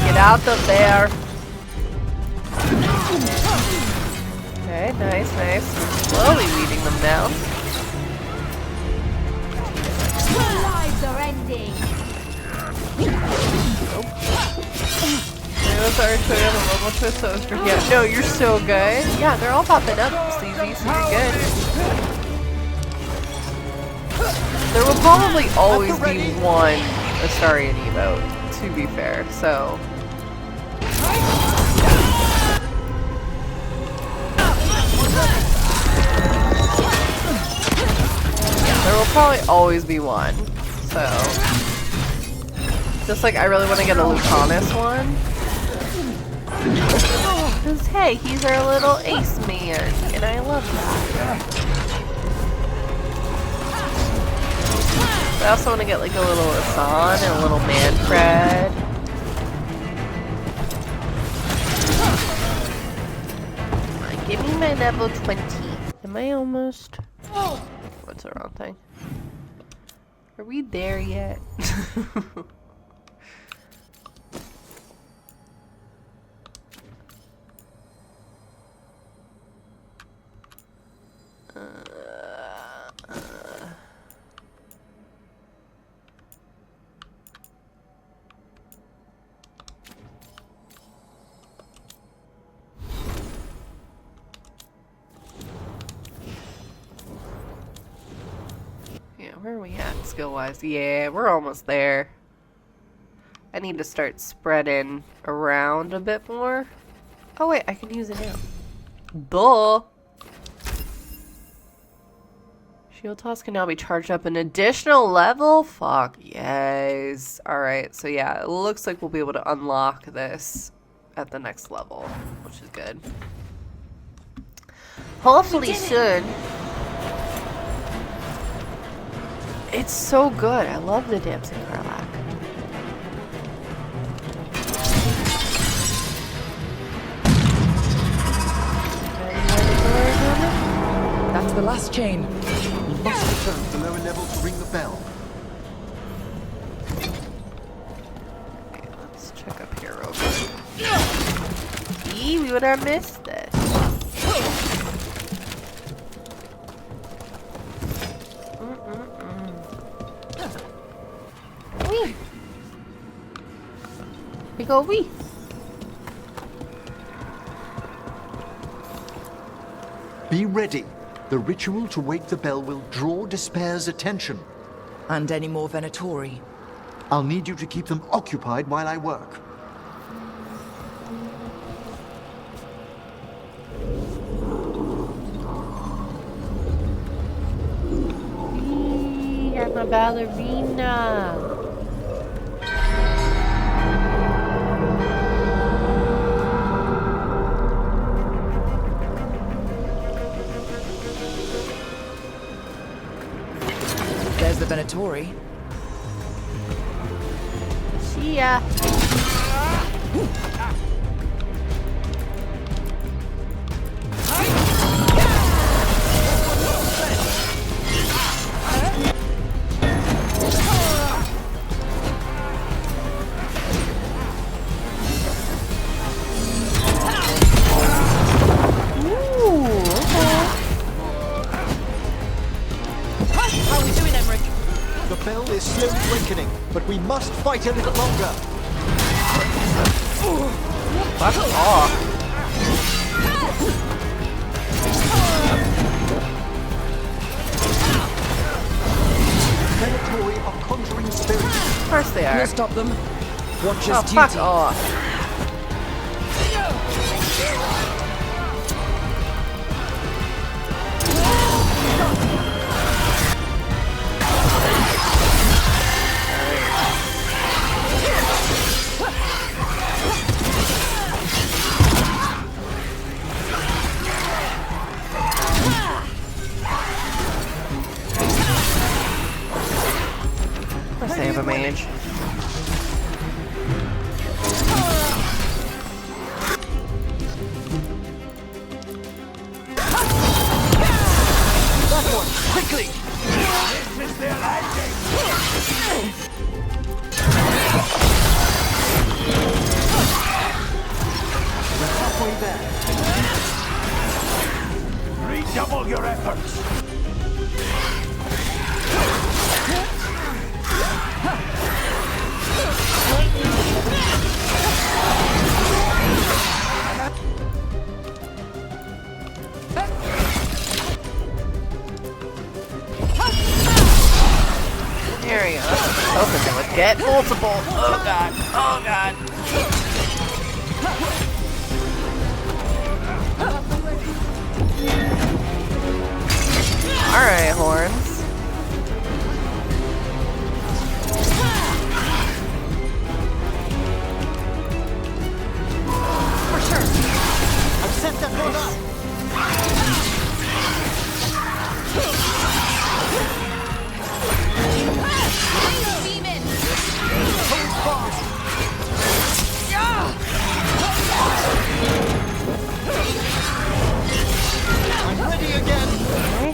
[SPEAKER 1] Get out of there. Okay, nice. We're slowly weeding them down.
[SPEAKER 7] Your lives are ending.
[SPEAKER 1] Those are actually on a level twist, so yeah, no, you're so good. Yeah, they're all popping up, Sleazy, so you're good. There will probably always be one Astarian emote, to be fair, so. There will probably always be one, so. Just like I really want to get a Lucanus one. Because hey, he's our little ace man, and I love that. I also want to get like a little Asan and a little Manfred. Give me my level 20. Am I almost? What's the wrong thing? Are we there yet? Where are we at skill-wise? Yeah, we're almost there. I need to start spreading around a bit more. Oh wait, I can use it now. Duh! Shield toss can now be charged up an additional level? Fuck yes. Alright, so yeah, it looks like we'll be able to unlock this at the next level, which is good. Hopefully soon. It's so good. I love the Dancing Karlach.
[SPEAKER 4] That's the last chain.
[SPEAKER 3] We must return to the lower level to ring the bell.
[SPEAKER 1] Okay, let's check up here real quick. See, we would have missed this. Wee. We go wee.
[SPEAKER 3] Be ready. The ritual to wake the bell will draw Despair's attention.
[SPEAKER 4] And any more Venatori?
[SPEAKER 3] I'll need you to keep them occupied while I work.
[SPEAKER 1] I'm a ballerina.
[SPEAKER 4] There's the Venatori.
[SPEAKER 1] See ya.
[SPEAKER 3] Is slowly awakening, but we must fight a little longer.
[SPEAKER 1] Fuck off.
[SPEAKER 3] Venatori are conjuring spirits.
[SPEAKER 1] Of course they are.
[SPEAKER 4] We'll stop them. Watch
[SPEAKER 1] Oh,
[SPEAKER 4] us
[SPEAKER 1] fuck
[SPEAKER 4] duty.
[SPEAKER 1] off. They have a mage.
[SPEAKER 3] That one, quickly! quickly!
[SPEAKER 8] This is their landing!
[SPEAKER 3] We're halfway there.
[SPEAKER 8] Redouble your efforts!
[SPEAKER 1] There we go. Hoping they would get multiple. Oh god. Oh god. Alright, horns.
[SPEAKER 3] For sure. I've set that one up.
[SPEAKER 2] Demon!
[SPEAKER 3] Hold fast. I'm ready again.
[SPEAKER 1] Okay.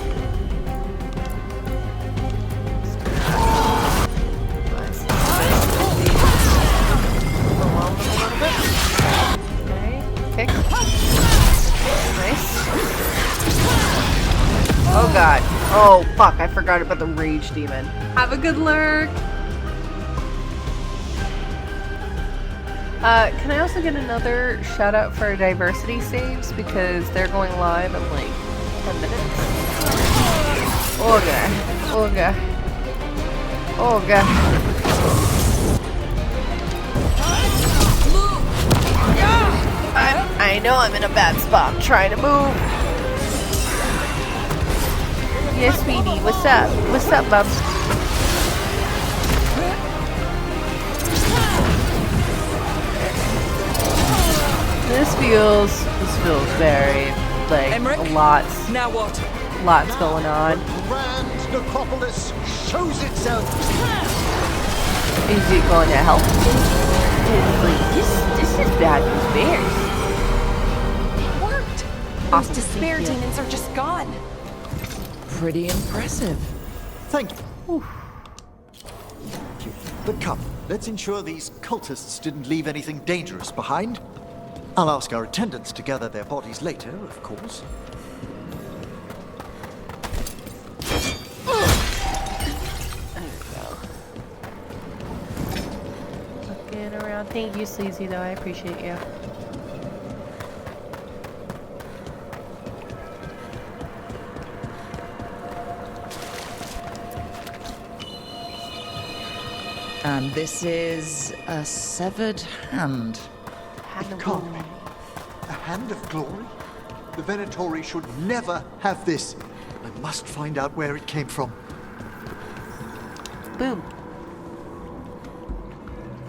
[SPEAKER 1] Okay. Kick. Nice. Oh god. Oh fuck, I forgot about the rage demon. Have a good lurk. Can I also get another shout out for diversity saves because they're going live in like 10 minutes? Oh god. Oh god. Oh god. I know I'm in a bad spot. I'm trying to move. Yes, sweetie. What's up? What's up, bubs? This feels very like
[SPEAKER 5] Emmrich?
[SPEAKER 1] lots
[SPEAKER 5] Now what?
[SPEAKER 1] going on.
[SPEAKER 3] Grand necropolis shows itself.
[SPEAKER 1] Is it going to help? Like, this is bad news bears.
[SPEAKER 2] It worked! Those despair demons are just gone.
[SPEAKER 4] Pretty impressive.
[SPEAKER 3] Thank you. But come, let's ensure these cultists didn't leave anything dangerous behind. I'll ask our attendants to gather their bodies later, of course.
[SPEAKER 1] Looking around. Thank you, Sleazy, though. I appreciate you.
[SPEAKER 4] And this is a severed hand.
[SPEAKER 3] It can't be. A hand of glory? The Venatori should never have this. I must find out where it came from.
[SPEAKER 1] Boom.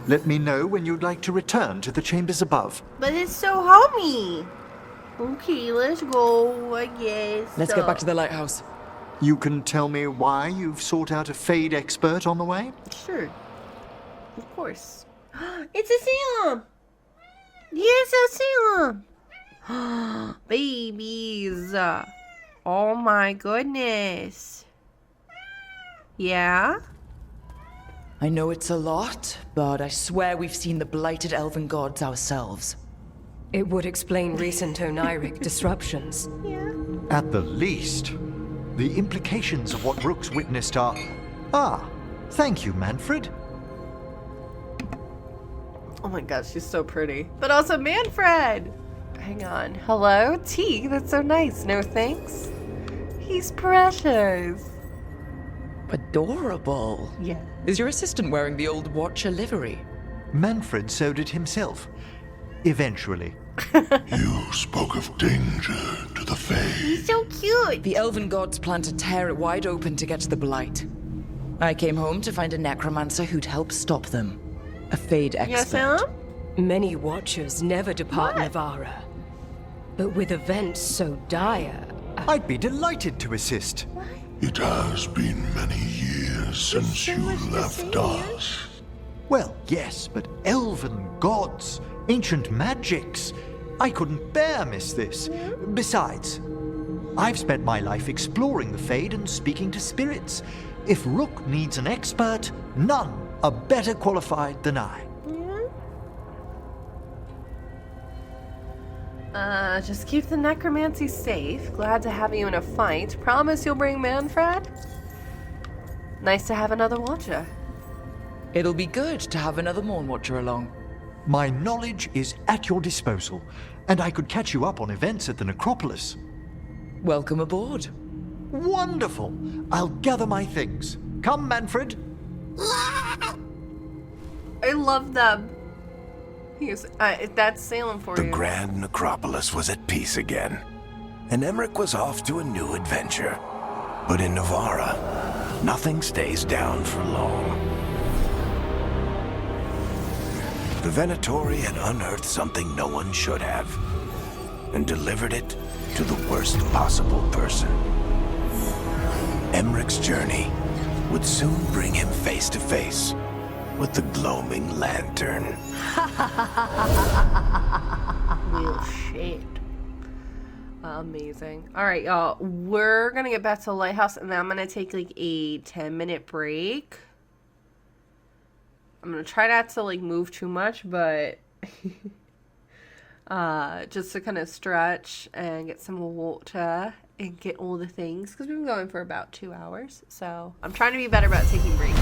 [SPEAKER 3] Let me know when you'd like to return to the chambers above.
[SPEAKER 1] But it's so homey. Okay, let's go, I guess.
[SPEAKER 4] Let's get back to the lighthouse.
[SPEAKER 3] You can tell me why you've sought out a Fade expert on the way?
[SPEAKER 1] Sure. Of course. It's a Salem! Yes, a Salem! Babies! Oh my goodness. Yeah?
[SPEAKER 4] I know it's a lot, but I swear we've seen the blighted elven gods ourselves.
[SPEAKER 9] It would explain recent oniric disruptions.
[SPEAKER 1] Yeah.
[SPEAKER 3] At the least. The implications of what Rook's witnessed are... Ah, thank you, Manfred.
[SPEAKER 1] Oh my gosh, she's so pretty. But also Manfred! Hang on. Hello? T? That's so nice. No thanks? He's precious.
[SPEAKER 4] Adorable.
[SPEAKER 1] Yeah.
[SPEAKER 4] Is your assistant wearing the old Watcher livery?
[SPEAKER 3] Manfred sewed it himself. Eventually.
[SPEAKER 8] You spoke of danger to the Fae.
[SPEAKER 1] He's so cute.
[SPEAKER 4] The elven gods plan to tear it wide open to get to the blight. I came home to find a necromancer who'd help stop them. A Fade expert.
[SPEAKER 1] Yes, Sam?
[SPEAKER 9] Many Watchers never depart
[SPEAKER 1] What?
[SPEAKER 9] Nevarra. But with events so dire,
[SPEAKER 3] I'd be delighted to assist.
[SPEAKER 8] It has been many years since you left us.
[SPEAKER 3] Well, yes, but elven gods, ancient magics. I couldn't bear miss this. Besides, I've spent my life exploring the Fade and speaking to spirits. If Rook needs an expert, none are better qualified than I.
[SPEAKER 1] Just keep the necromancy safe. Glad to have you in a fight. Promise you'll bring Manfred? Nice to have another watcher.
[SPEAKER 4] It'll be good to have another Mourn Watcher along.
[SPEAKER 3] My knowledge is at your disposal, and I could catch you up on events at the necropolis.
[SPEAKER 4] Welcome aboard.
[SPEAKER 3] Wonderful! I'll gather my things. Come, Manfred.
[SPEAKER 1] I love them. That's Salem for
[SPEAKER 10] you. The
[SPEAKER 1] you.
[SPEAKER 10] grand necropolis was at peace again, and Emmrich was off to a new adventure. But in Nevarra, nothing stays down for long. The Venatori had unearthed something no one should have, and delivered it to the worst possible person. Emmrich's journey would soon bring him face to face with the gloaming lantern.
[SPEAKER 1] Real shit. Amazing. Alright, y'all. We're gonna get back to the lighthouse, and then I'm gonna take like a 10-minute break. I'm gonna try not to like move too much, but just to kind of stretch and get some water and get all the things, because we've been going for about 2 hours. So I'm trying to be better about taking breaks.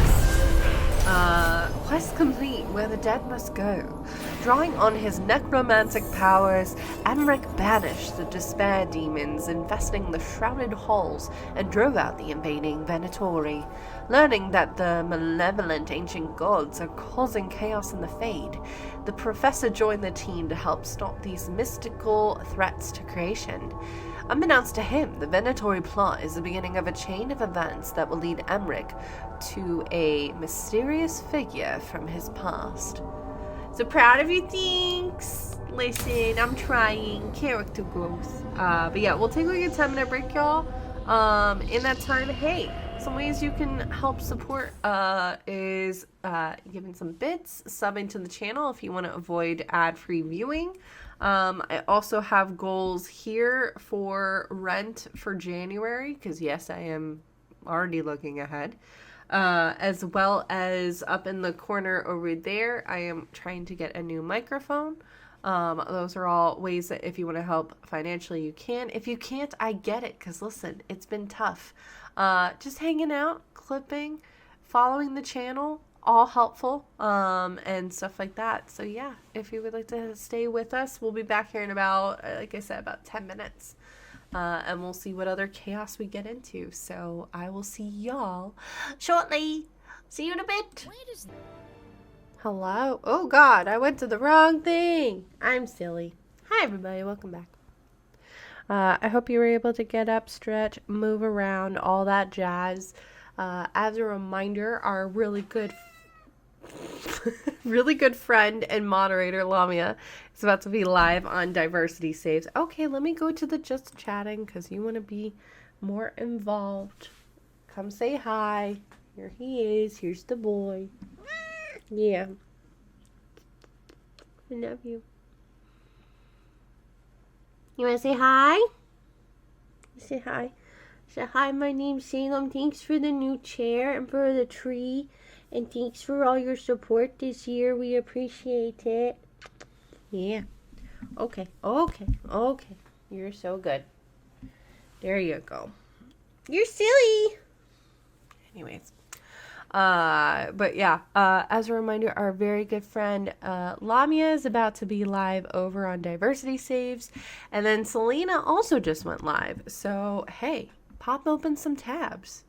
[SPEAKER 1] Quest complete, where the dead must go. Drawing on his necromantic powers, Emmrich banished the despair demons infesting the shrouded halls and drove out the invading Venatori. Learning that the malevolent ancient gods are causing chaos in the Fade, the professor joined the team to help stop these mystical threats to creation. Unbeknownst to him, the Venatori plot is the beginning of a chain of events that will lead Emmrich to a mysterious figure from his past. So proud of you, thanks. Listen, I'm trying. Character growth. But yeah, we'll take like a 10-minute break, y'all. In that time, hey, some ways you can help support is giving some bits, subbing to the channel if you want to avoid ad-free viewing. I also have goals here for rent for January, because yes, I am already looking ahead. As well as up in the corner over there, I am trying to get a new microphone. Those are all ways that if you want to help financially, you can. If you can't, I get it, because listen, it's been tough. Just hanging out, clipping, following the channel, all helpful, and stuff like that. So yeah, if you would like to stay with us, we'll be back here in about, like I said, about 10 minutes. And we'll see what other chaos we get into. So I will see y'all shortly. See you in a bit. Hello? Oh God, I went to the wrong thing. I'm silly. Hi everybody, welcome back. I hope you were able to get up, stretch, move around, all that jazz. As a reminder, our really good friend and moderator Lamia is about to be live on Diversity Saves. Okay, let me go to the just chatting, because you want to be more involved. Come say hi. Here he is. Here's the boy. Yeah. I love you. You want to say hi? Say hi. Say hi, my name's Salem. Thanks for the new chair and for the tree. And thanks for all your support this year. We appreciate it. Yeah. Okay. You're so good. There you go. You're silly. Anyways. But yeah, as a reminder, our very good friend Lamia is about to be live over on Diversity Saves. And then Selena also just went live. So, hey, pop open some tabs.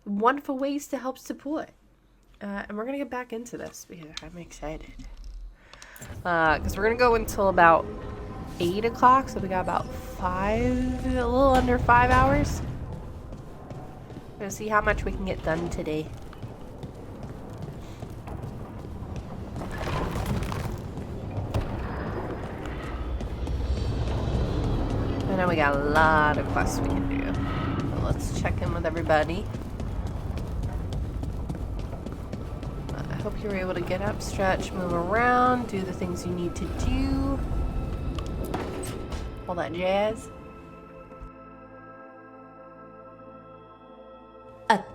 [SPEAKER 1] Wonderful ways to help support. And we're going to get back into this because I'm excited. Because we're going to go until about 8 o'clock. So we got about a little under 5 hours. We're going to see how much we can get done today. I know we got a lot of quests we can do. So let's check in with everybody. I hope you were able to get up, stretch, move around, do the things you need to do. All that jazz.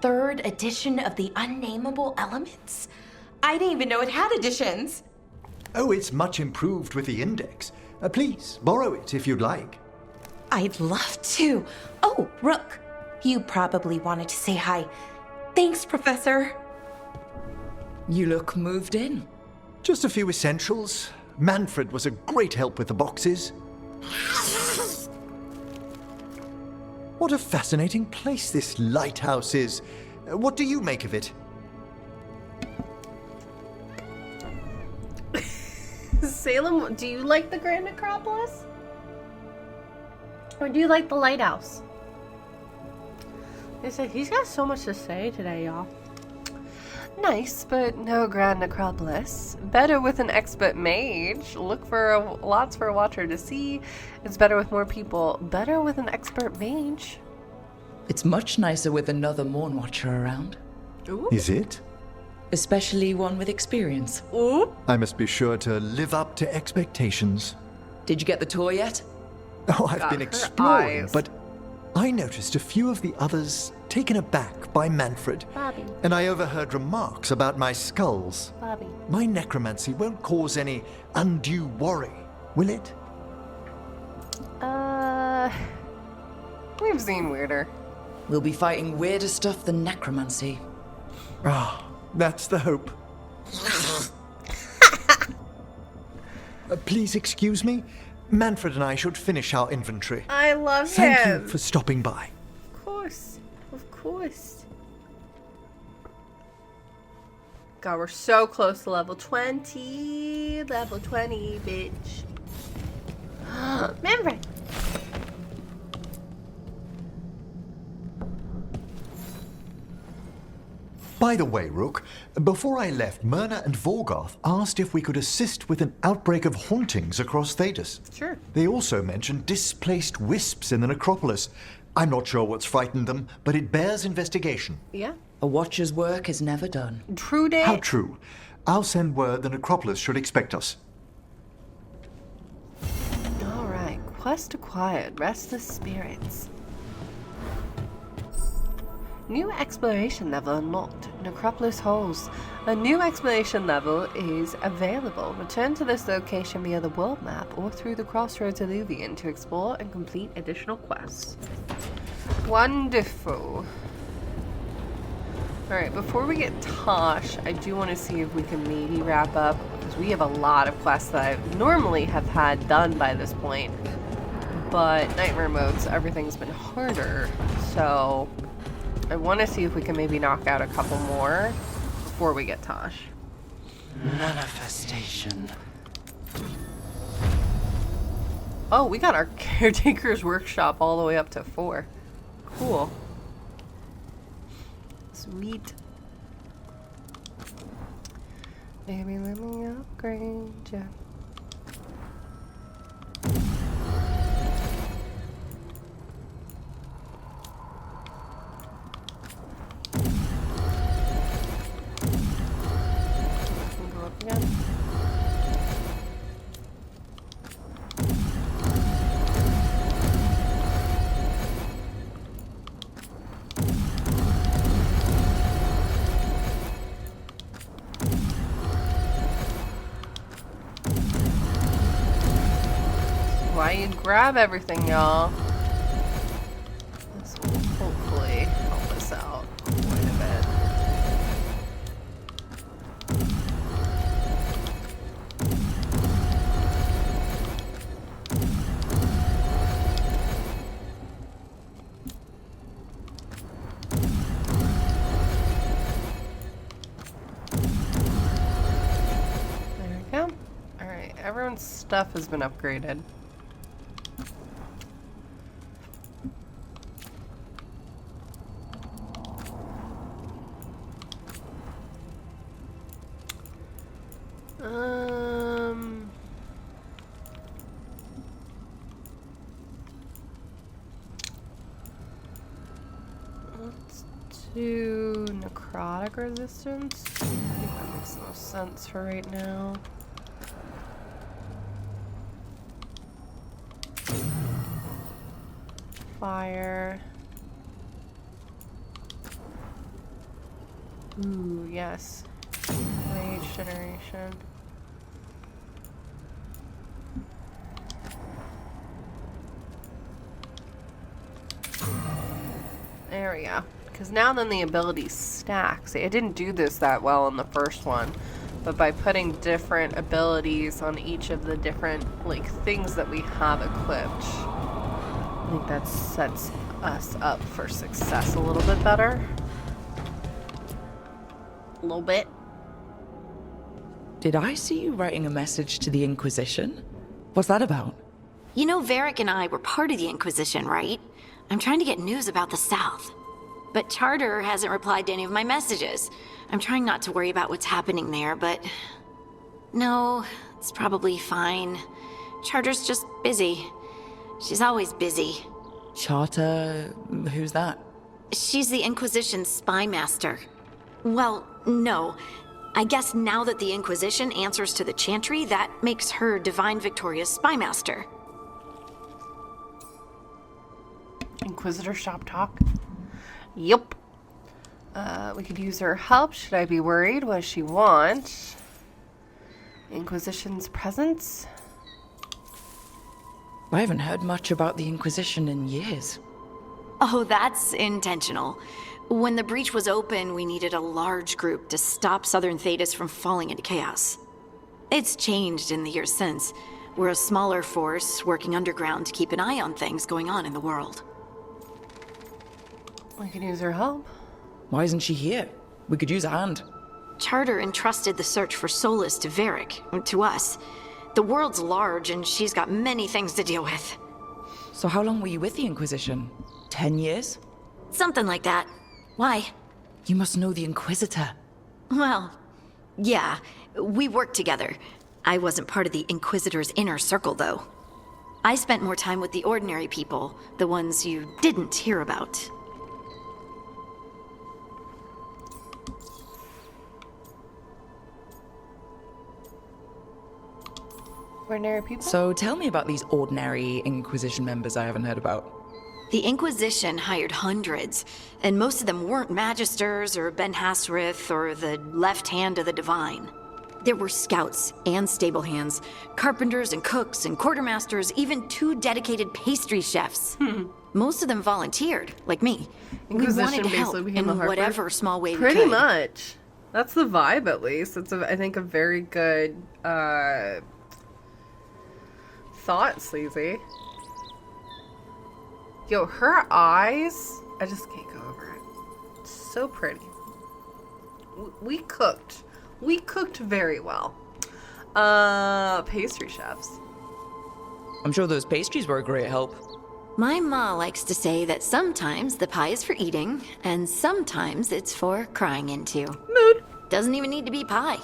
[SPEAKER 2] 3rd edition of the Unnameable Elements? I didn't even know it had editions.
[SPEAKER 3] Oh, it's much improved with the index. Please, borrow it if you'd like.
[SPEAKER 2] I'd love to. Oh, Rook, you probably wanted to say hi. Thanks, Professor.
[SPEAKER 4] You look moved in.
[SPEAKER 3] Just a few essentials. Manfred was a great help with the boxes. What a fascinating place this lighthouse is. What do you make of it?
[SPEAKER 1] Salem, do you like the Grand Necropolis? Or do you like the lighthouse? He said he's got so much to say today, y'all. Nice, but no Grand Necropolis. Better with an expert mage. Look for lots for a watcher to see. It's better with more people. Better with an expert mage.
[SPEAKER 4] It's much nicer with another Mourn Watcher around.
[SPEAKER 1] Ooh.
[SPEAKER 3] Is it?
[SPEAKER 4] Especially one with experience.
[SPEAKER 1] Ooh.
[SPEAKER 3] I must be sure to live up to expectations.
[SPEAKER 4] Did you get the tour yet?
[SPEAKER 3] Oh, I've
[SPEAKER 1] Got
[SPEAKER 3] been
[SPEAKER 1] her
[SPEAKER 3] exploring,
[SPEAKER 1] eyes.
[SPEAKER 3] but I noticed a few of the others taken aback by Manfred.
[SPEAKER 1] Bobby.
[SPEAKER 3] And I overheard remarks about my skulls.
[SPEAKER 1] Bobby.
[SPEAKER 3] My necromancy won't cause any undue worry, will it?
[SPEAKER 1] We've seen weirder.
[SPEAKER 4] We'll be fighting weirder stuff than necromancy.
[SPEAKER 3] Ah, that's the hope. Please excuse me. Manfred and I should finish our inventory.
[SPEAKER 1] I love
[SPEAKER 3] Thank
[SPEAKER 1] him.
[SPEAKER 3] you for stopping by.
[SPEAKER 1] Of course. Of course. God, we're so close to level 20. Level 20, bitch. Manfred.
[SPEAKER 3] By the way, Rook, before I left, Myrna and Veilguard asked if we could assist with an outbreak of hauntings across Thedas.
[SPEAKER 1] Sure.
[SPEAKER 3] They also mentioned displaced wisps in the necropolis. I'm not sure what's frightened them, but it bears investigation.
[SPEAKER 1] Yeah.
[SPEAKER 4] A watcher's work is never done.
[SPEAKER 1] True day.
[SPEAKER 3] How true? I'll send word the necropolis should expect us.
[SPEAKER 1] All right. Quest acquired. Restless spirits. New exploration level unlocked. Necropolis Halls. A new exploration level is available. Return to this location via the world map or through the Crossroads Alluvion to explore and complete additional quests. Wonderful. Alright, before we get Tosh, I do want to see if we can maybe wrap up, because we have a lot of quests that I normally have had done by this point. But Nightmare modes, everything's been harder, so I want to see if we can maybe knock out a couple more before we get Tosh.
[SPEAKER 10] Manifestation.
[SPEAKER 1] Oh, we got our Caretaker's Workshop all the way up to 4. Cool. Sweet. Baby, let me upgrade ya. Go up again. Why you grab everything, y'all? This will hopefully help us out quite a bit. There we go. Alright, everyone's stuff has been upgraded. Let's do necrotic resistance. I think that makes the most sense for right now. Fire. Ooh, yes. Rage generation. There we go. Because now then the abilities stack. See, I didn't do this that well in the first one. But by putting different abilities on each of the different, like, things that we have equipped, I think that sets us up for success a little bit better. A little bit.
[SPEAKER 4] Did I see you writing a message to the Inquisition? What's that about?
[SPEAKER 11] You know, Varric and I were part of the Inquisition, right? I'm trying to get news about the South. But Charter hasn't replied to any of my messages. I'm trying not to worry about what's happening there, but... No, it's probably fine. Charter's just busy. She's always busy.
[SPEAKER 4] Charter? Who's that?
[SPEAKER 11] She's the Inquisition's spy master. Well, no. I guess now that the Inquisition answers to the Chantry, that makes her Divine Victoria's spy master.
[SPEAKER 1] Inquisitor shop talk. Yep. We could use her help. Should I be worried? What does she want? Inquisition's presence?
[SPEAKER 4] I haven't heard much about the Inquisition in years.
[SPEAKER 11] Oh, that's intentional. When the breach was open, we needed a large group to stop Southern Thedas from falling into chaos. It's changed in the years since. We're a smaller force working underground to keep an eye on things going on in the world.
[SPEAKER 1] I could use her help.
[SPEAKER 4] Why isn't she here? We could use a hand.
[SPEAKER 11] Charter entrusted the search for Solus to Varric, to us. The world's large and she's got many things to deal with.
[SPEAKER 4] So how long were you with the Inquisition? 10 years?
[SPEAKER 11] Something like that. Why?
[SPEAKER 4] You must know the Inquisitor.
[SPEAKER 11] Well, yeah, we worked together. I wasn't part of the Inquisitor's inner circle, though. I spent more time with the ordinary people, the ones you didn't hear about.
[SPEAKER 1] Ordinary people?
[SPEAKER 4] So tell me about these ordinary Inquisition members I haven't heard about.
[SPEAKER 11] The Inquisition hired hundreds, and most of them weren't Magisters or Ben Hasrith or the left hand of the Divine. There were scouts and stable hands, carpenters and cooks and quartermasters, even 2 dedicated pastry chefs. Most of them volunteered, like me. We wanted to help in whatever small way we could.
[SPEAKER 1] Pretty much. That's the vibe, at least. It's, I think, a very good thought, Sleazy. Yo, her eyes, I just can't go over it. So pretty. We cooked. We cooked very well. Pastry chefs.
[SPEAKER 4] I'm sure those pastries were a great help.
[SPEAKER 11] My ma likes to say that sometimes the pie is for eating, and sometimes it's for crying into.
[SPEAKER 1] Mood.
[SPEAKER 11] Doesn't even need to be pie.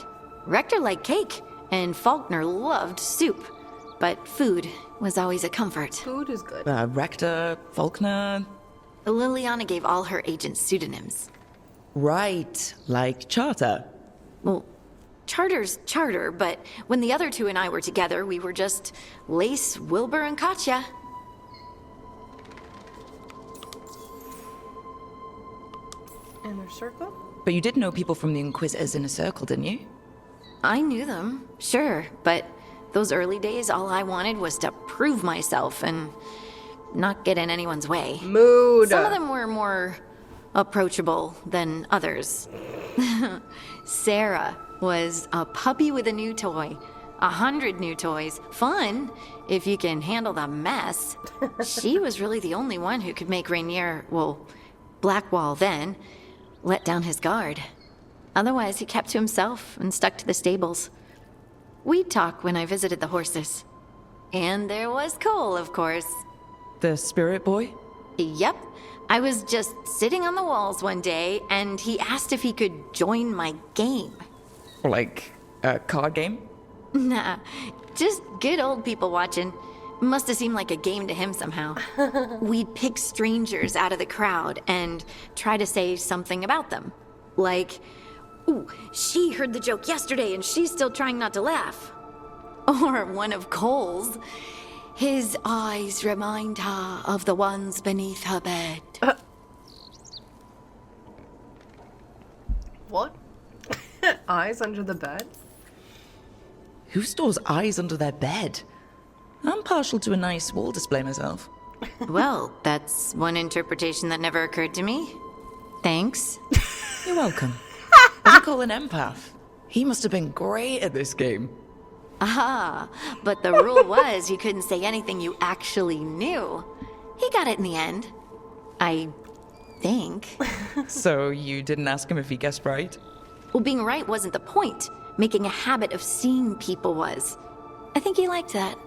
[SPEAKER 11] Rector liked cake, and Faulkner loved soup. But food was always a comfort.
[SPEAKER 1] Food is good.
[SPEAKER 4] Rector, Faulkner...
[SPEAKER 11] Liliana gave all her agents pseudonyms.
[SPEAKER 4] Right, like Charter.
[SPEAKER 11] Well, Charter's Charter, but when the other 2 and I were together, we were just Lace, Wilbur, and Katya.
[SPEAKER 1] Inner circle?
[SPEAKER 4] But you did know people from the Inquisitors Inner Circle, didn't you?
[SPEAKER 11] I knew them, sure, but those early days, all I wanted was to prove myself and not get in anyone's way.
[SPEAKER 1] Mood.
[SPEAKER 11] Some of them were more approachable than others. Sarah was a puppy with a new toy. 100 new toys. Fun, if you can handle the mess. She was really the only one who could make Rainier, well, Blackwall then, let down his guard. Otherwise, he kept to himself and stuck to the stables. We'd talk when I visited the horses. And there was Cole, of course.
[SPEAKER 4] The spirit boy?
[SPEAKER 11] Yep. I was just sitting on the walls one day, and he asked if he could join my game.
[SPEAKER 4] Like a card game?
[SPEAKER 11] Nah, just good old people watching. Must have seemed like a game to him somehow. We'd pick strangers out of the crowd and try to say something about them. Like, ooh, she heard the joke yesterday and she's still trying not to laugh. Or one of Cole's. His eyes remind her of the ones beneath her bed.
[SPEAKER 1] What? Eyes under the bed?
[SPEAKER 4] Who stores eyes under their bed? I'm partial to a nice wall display myself.
[SPEAKER 11] Well, that's one interpretation that never occurred to me. Thanks.
[SPEAKER 4] You're welcome. What do you call an empath? He must have been great at this game.
[SPEAKER 11] Ah, but the rule was you couldn't say anything you actually knew. He got it in the end. I think.
[SPEAKER 4] So you didn't ask him if he guessed right?
[SPEAKER 11] Well, being right wasn't the point. Making a habit of seeing people was. I think he liked that.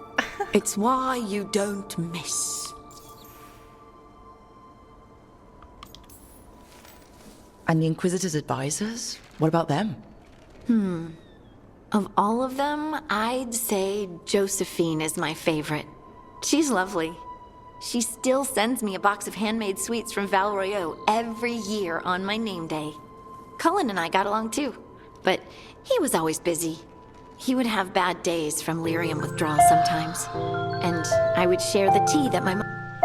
[SPEAKER 11] It's why you don't miss.
[SPEAKER 4] And the Inquisitor's advisors? What about them?
[SPEAKER 11] Of all of them, I'd say Josephine is my favorite. She's lovely. She still sends me a box of handmade sweets from Val Royeaux every year on my name day. Cullen and I got along too, but he was always busy. He would have bad days from lyrium withdrawal sometimes, and I would share the tea that my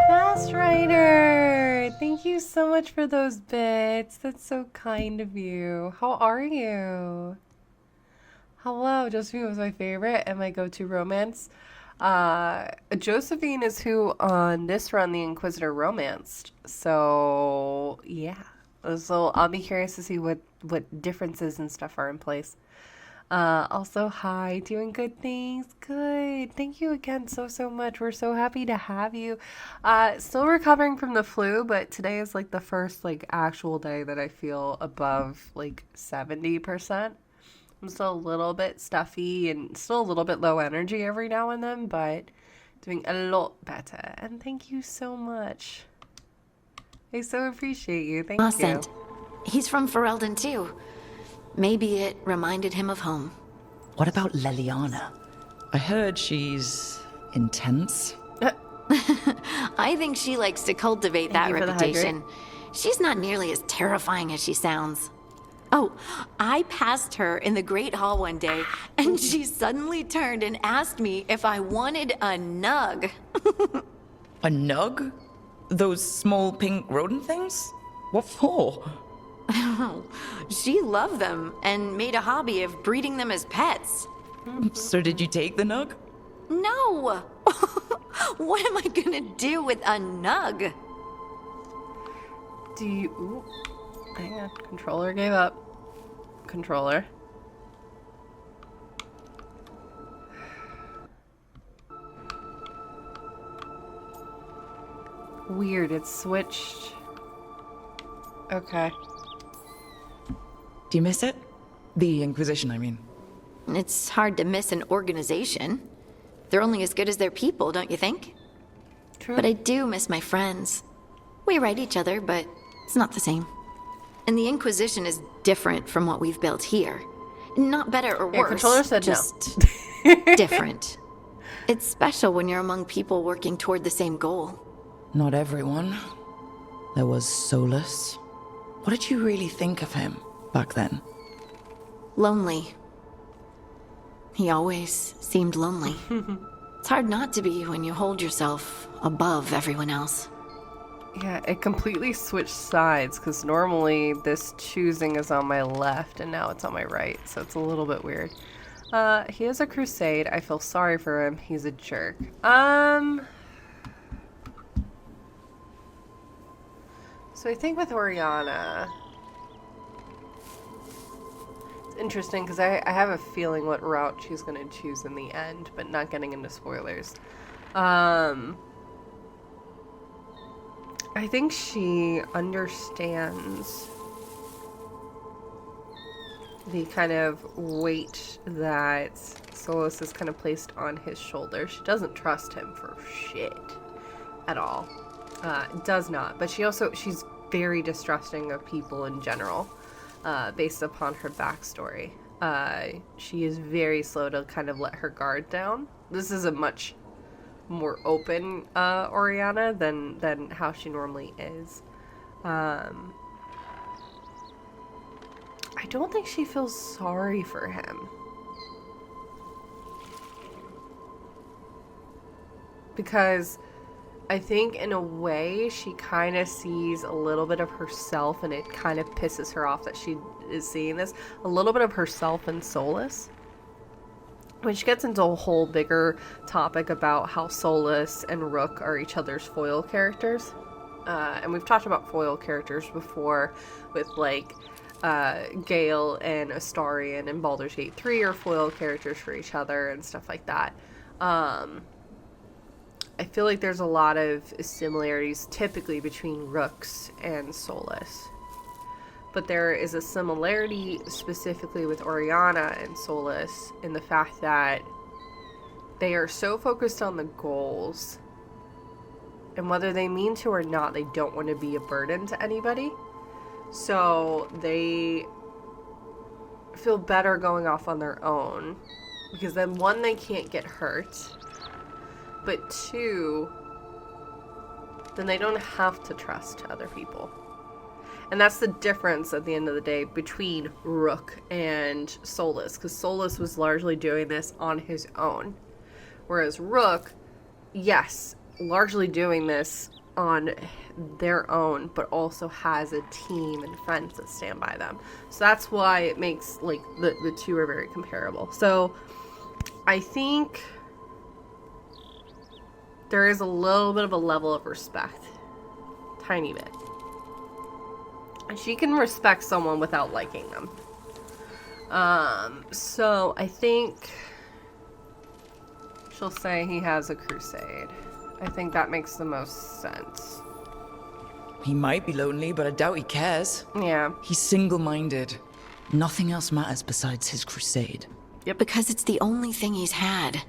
[SPEAKER 1] Fast Rider! Thank you so much for those bits. That's so kind of you. How are you? Hello, Josephine was my favorite and my go-to romance. Josephine is who on this run the Inquisitor romanced. So, yeah. So I'll be curious to see what differences and stuff are in place. Also, hi, doing good things. Good. Thank you again so much. We're so happy to have you. Still recovering from the flu, but today is like the first like actual day that I feel above like 70%. I'm still a little bit stuffy and still a little bit low energy every now and then, but doing a lot better. And thank you so much. I so appreciate you. Thank you.
[SPEAKER 11] He's from Ferelden too. Maybe it reminded him of home.
[SPEAKER 4] What about Leliana? I heard she's intense.
[SPEAKER 11] I think she likes to cultivate that reputation. She's not nearly as terrifying as she sounds. Oh, I passed her in the Great Hall one day, and she suddenly turned and asked me if I wanted a nug.
[SPEAKER 4] A nug? Those small pink rodent things? What for?
[SPEAKER 11] She loved them and made a hobby of breeding them as pets.
[SPEAKER 4] So did you take the nug?
[SPEAKER 11] No! What am I gonna do with a nug?
[SPEAKER 1] Do you... Ooh. Hang on. Controller gave up. Controller. Weird. It's switched. Okay.
[SPEAKER 4] Do you miss it? The Inquisition, I mean.
[SPEAKER 11] It's hard to miss an organization. They're only as good as their people, don't you think?
[SPEAKER 1] True.
[SPEAKER 11] But I do miss my friends. We write each other, but it's not the same. And the Inquisition is different from what we've built here. Not better or worse.
[SPEAKER 1] Yeah, controller said
[SPEAKER 11] just different. It's special when you're among people working toward the same goal.
[SPEAKER 4] Not everyone. There was Solus. What did you really think of him back then?
[SPEAKER 11] Lonely. He always seemed lonely. It's hard not to be when you hold yourself above everyone else.
[SPEAKER 1] Yeah, it completely switched sides because normally this choosing is on my left and now it's on my right, so it's a little bit weird. He has a crusade. I feel sorry for him. He's a jerk. So I think with Orianna, it's interesting because I have a feeling what route she's going to choose in the end, but not getting into spoilers. I think she understands the kind of weight that Solus has kind of placed on his shoulder. She doesn't trust him for shit at all. Does not. But she's very distrusting of people in general, based upon her backstory. She is very slow to kind of let her guard down. This is a much more open Orianna than how she normally is. I don't think she feels sorry for him. Because I think in a way she kind of sees a little bit of herself, and it kind of pisses her off that she is seeing this. A little bit of herself in Solus. Which gets into a whole bigger topic about how Solus and Rook are each other's foil characters. And we've talked about foil characters before with like Gale and Astarion and Baldur's Gate 3 are foil characters for each other and stuff like that. I feel like there's a lot of similarities typically between Rooks and Solus. But there is a similarity specifically with Orianna and Solus in the fact that they are so focused on the goals, and whether they mean to or not, they don't want to be a burden to anybody. So they feel better going off on their own, because then one, they can't get hurt, but two, then they don't have to trust other people. And that's the difference at the end of the day between Rook and Solus, because Solus was largely doing this on his own, whereas Rook, yes, largely doing this on their own, but also has a team and friends that stand by them. So that's why it makes, like, the two are very comparable. So I think there is a little bit of a level of respect. Tiny bit. She can respect someone without liking them. So I think she'll say he has a crusade. I think that makes the most sense.
[SPEAKER 4] He might be lonely, but I doubt he cares.
[SPEAKER 1] Yeah.
[SPEAKER 4] He's single-minded. Nothing else matters besides his crusade.
[SPEAKER 11] Yep. Because it's the only thing he's had.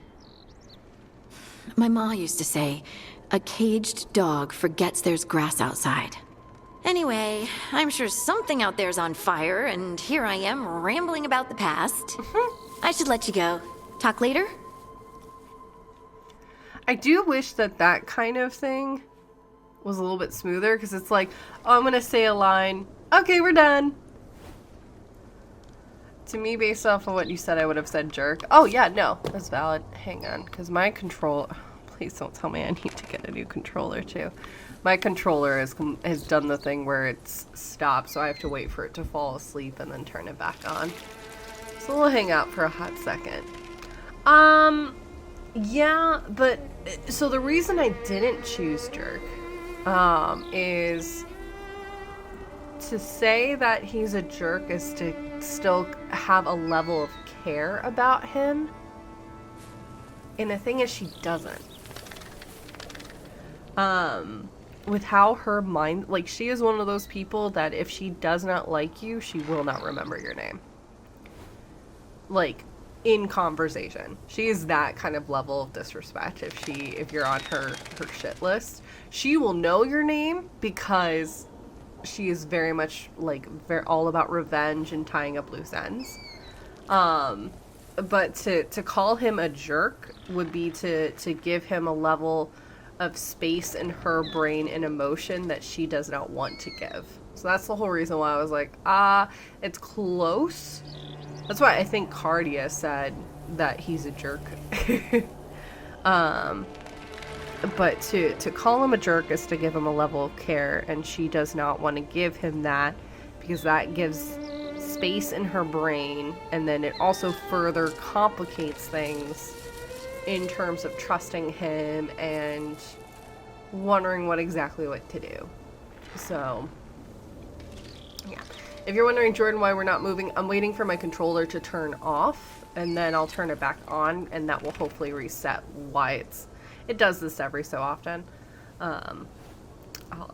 [SPEAKER 11] My ma used to say, a caged dog forgets there's grass outside. Anyway, I'm sure something out there's on fire, and here I am rambling about the past. I should let you go. Talk later?
[SPEAKER 1] I do wish that that kind of thing was a little bit smoother, because it's like, oh, I'm going to say a line. Okay, we're done. To me, based off of what you said, I would have said jerk. Oh, yeah, no, that's valid. Hang on, because my control... Please don't tell me I need to get a new controller, too. My controller has done the thing where it's stopped, so I have to wait for it to fall asleep and then turn it back on. So we'll hang out for a hot second. Yeah, but... So the reason I didn't choose jerk, is... To say that he's a jerk is to still have a level of care about him. And the thing is, she doesn't. With how her mind, like, she is one of those people that if she does not like you, she will not remember your name. Like, in conversation. She is that kind of level of disrespect. If you're on her shit list, she will know your name because she is very much, like, all about revenge and tying up loose ends. But to call him a jerk would be to give him a level of space in her brain and emotion that she does not want to give. So that's the whole reason why I was like, it's close. That's why I think Cardia said that he's a jerk. But to call him a jerk is to give him a level of care, and she does not want to give him that because that gives space in her brain, and then it also further complicates things in terms of trusting him and wondering what to do. So, yeah. If you're wondering, Jordan, why we're not moving, I'm waiting for my controller to turn off, and then I'll turn it back on, and that will hopefully reset why it does this every so often. I'll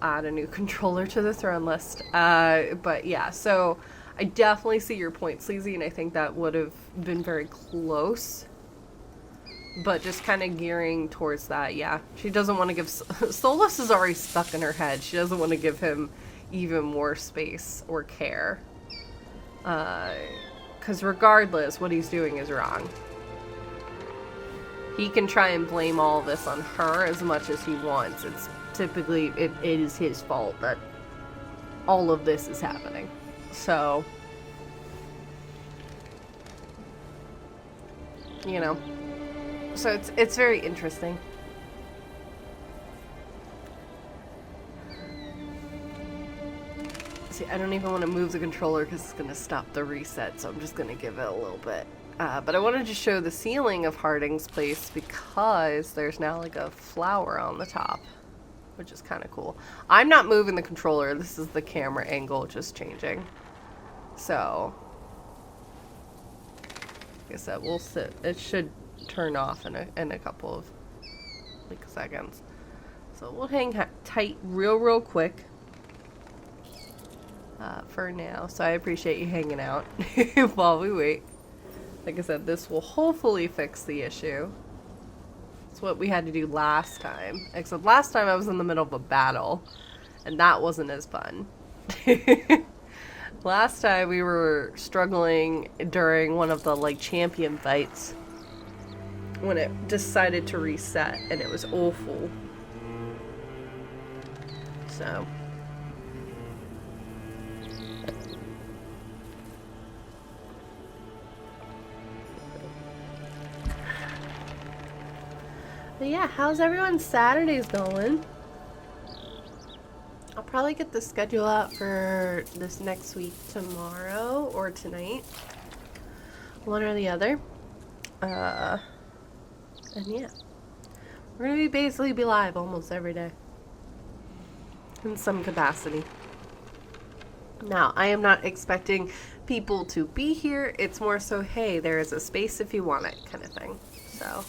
[SPEAKER 1] add a new controller to the throne list. But yeah, so I definitely see your point, Sleazy, and I think that would have been very close. But just kind of gearing towards that, yeah. She doesn't want to give... Solus is already stuck in her head. She doesn't want to give him even more space or care. Because regardless, what he's doing is wrong. He can try and blame all this on her as much as he wants. It's typically, it is his fault that all of this is happening. So, you know. So it's very interesting. See, I don't even want to move the controller because it's going to stop the reset, so I'm just going to give it a little bit. But I wanted to show the ceiling of Harding's place because there's now like a flower on the top, which is kind of cool. I'm not moving the controller. This is the camera angle just changing. So, like I said, we'll sit. It should turn off in a couple of like seconds. So we'll hang tight real quick for now. So I appreciate you hanging out while we wait. Like I said, this will hopefully fix the issue. It's what we had to do last time. Except last time I was in the middle of a battle, and that wasn't as fun. Last time we were struggling during one of the like champion fights when it decided to reset, and it was awful. So but yeah, how's everyone's Saturdays going? I'll probably get the schedule out for this next week tomorrow or tonight. One or the other. And yeah. We're gonna basically be live almost every day. In some capacity. Now, I am not expecting people to be here. It's more so, hey, there is a space if you want it kind of thing. So,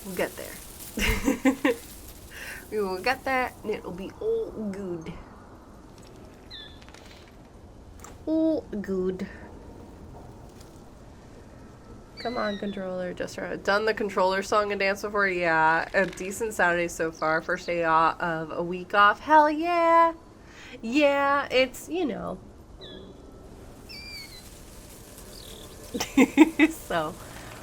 [SPEAKER 1] we'll get there. We will get there, and it will be all good. All good. Come on, controller. Just right. Done the controller song and dance before? Yeah. A decent Saturday so far. First day of a week off. Hell yeah. Yeah, it's, you know. So,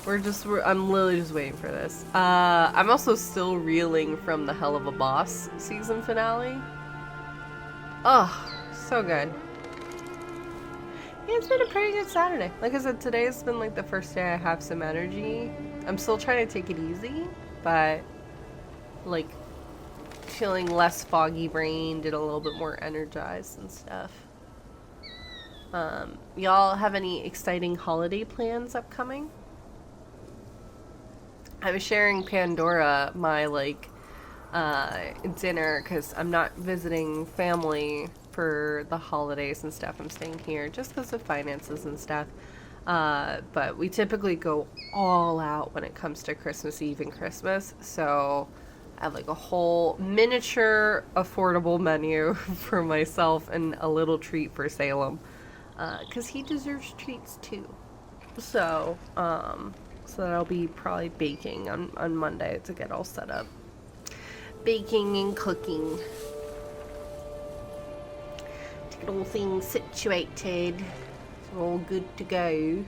[SPEAKER 1] I'm literally just waiting for this. I'm also still reeling from the Hell of a Boss season finale. Oh, so good. Yeah, it's been a pretty good Saturday. Like I said, today's been like the first day I have some energy. I'm still trying to take it easy, but like feeling less foggy brained and a little bit more energized and stuff. Y'all have any exciting holiday plans upcoming? I was sharing Pandora my like dinner because I'm not visiting family for the holidays and stuff. I'm staying here just because of finances and stuff. But we typically go all out when it comes to Christmas Eve and Christmas. So I have like a whole miniature affordable menu for myself and a little treat for Salem. Because he deserves treats too. So, so I'll be probably baking on Monday to get all set up. Baking and cooking. To get all things situated. So all good to go. And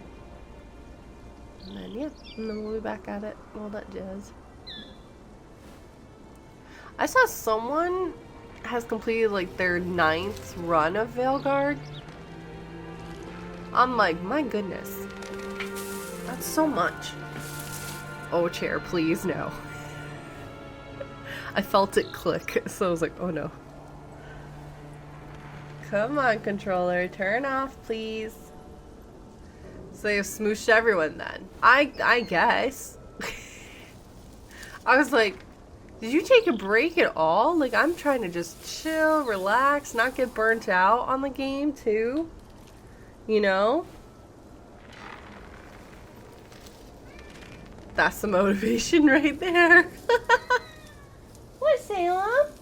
[SPEAKER 1] then, yeah. And then we'll be back at it. All that jazz. I saw someone has completed like their 9th run of Veilguard. I'm like, my goodness. That's so much. Oh, chair, please, no. I felt it click, so I was like, oh no. Come on, controller, turn off, please. So they have smooshed everyone then. I guess. I was like, did you take a break at all? Like, I'm trying to just chill, relax, not get burnt out on the game, too. You know? That's the motivation right there. What, Salem?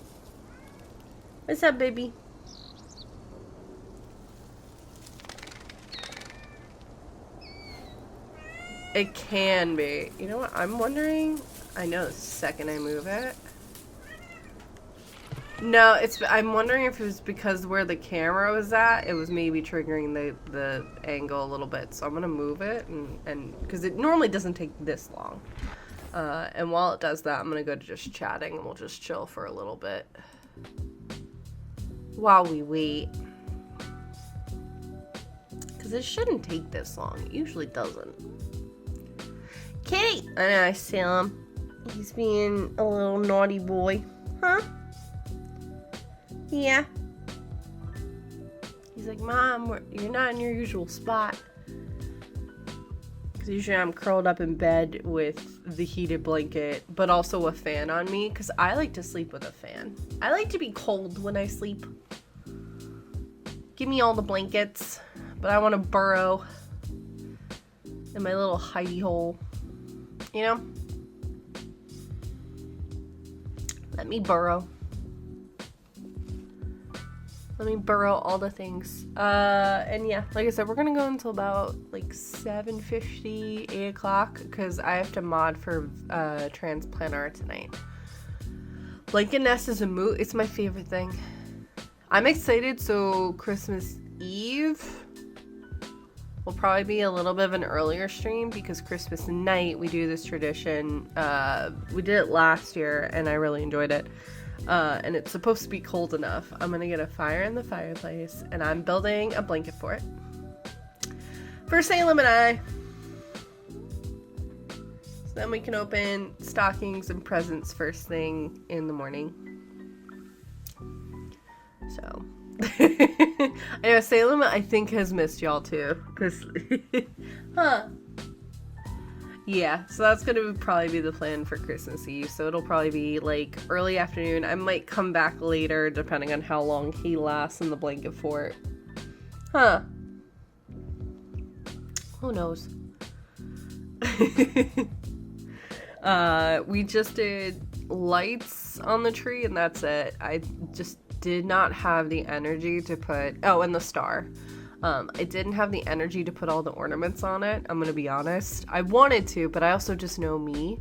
[SPEAKER 1] What's up, baby? It can be. You know what? I'm wondering. I know the second I move it. No, I'm wondering if it was because where the camera was at, it was maybe triggering the angle a little bit. So I'm gonna move it and because it normally doesn't take this long. And while it does that, I'm gonna go to just chatting and we'll just chill for a little bit while we wait. Because it shouldn't take this long. It usually doesn't. Kitty! I know, I see him. He's being a little naughty boy. Huh? Yeah. He's like, Mom, you're not in your usual spot. Because usually I'm curled up in bed with the heated blanket, but also a fan on me, because I like to sleep with a fan. I like to be cold when I sleep. Give me all the blankets, but I want to burrow in my little hidey hole. You know? Let me burrow. Let me burrow all the things. And yeah, like I said, we're gonna go until about like 7:50, 8 o'clock, because I have to mod for transplant art tonight. Blanket Nest is a moot. It's my favorite thing. I'm excited. So Christmas Eve will probably be a little bit of an earlier stream, because Christmas night we do this tradition. We did it last year and I really enjoyed it. And it's supposed to be cold enough. I'm gonna get a fire in the fireplace and I'm building a blanket for it. For Salem and I. So then we can open stockings and presents first thing in the morning. So I know Salem, I think, has missed y'all too, because yeah, so that's gonna probably be the plan for Christmas Eve. So it'll probably be like early afternoon. I might come back later depending on how long he lasts in the blanket fort. Who knows? We just did lights on the tree and that's it. I just did not have the energy to put, and the star. I didn't have the energy to put all the ornaments on it. I'm gonna be honest. I wanted to, but I also just know me,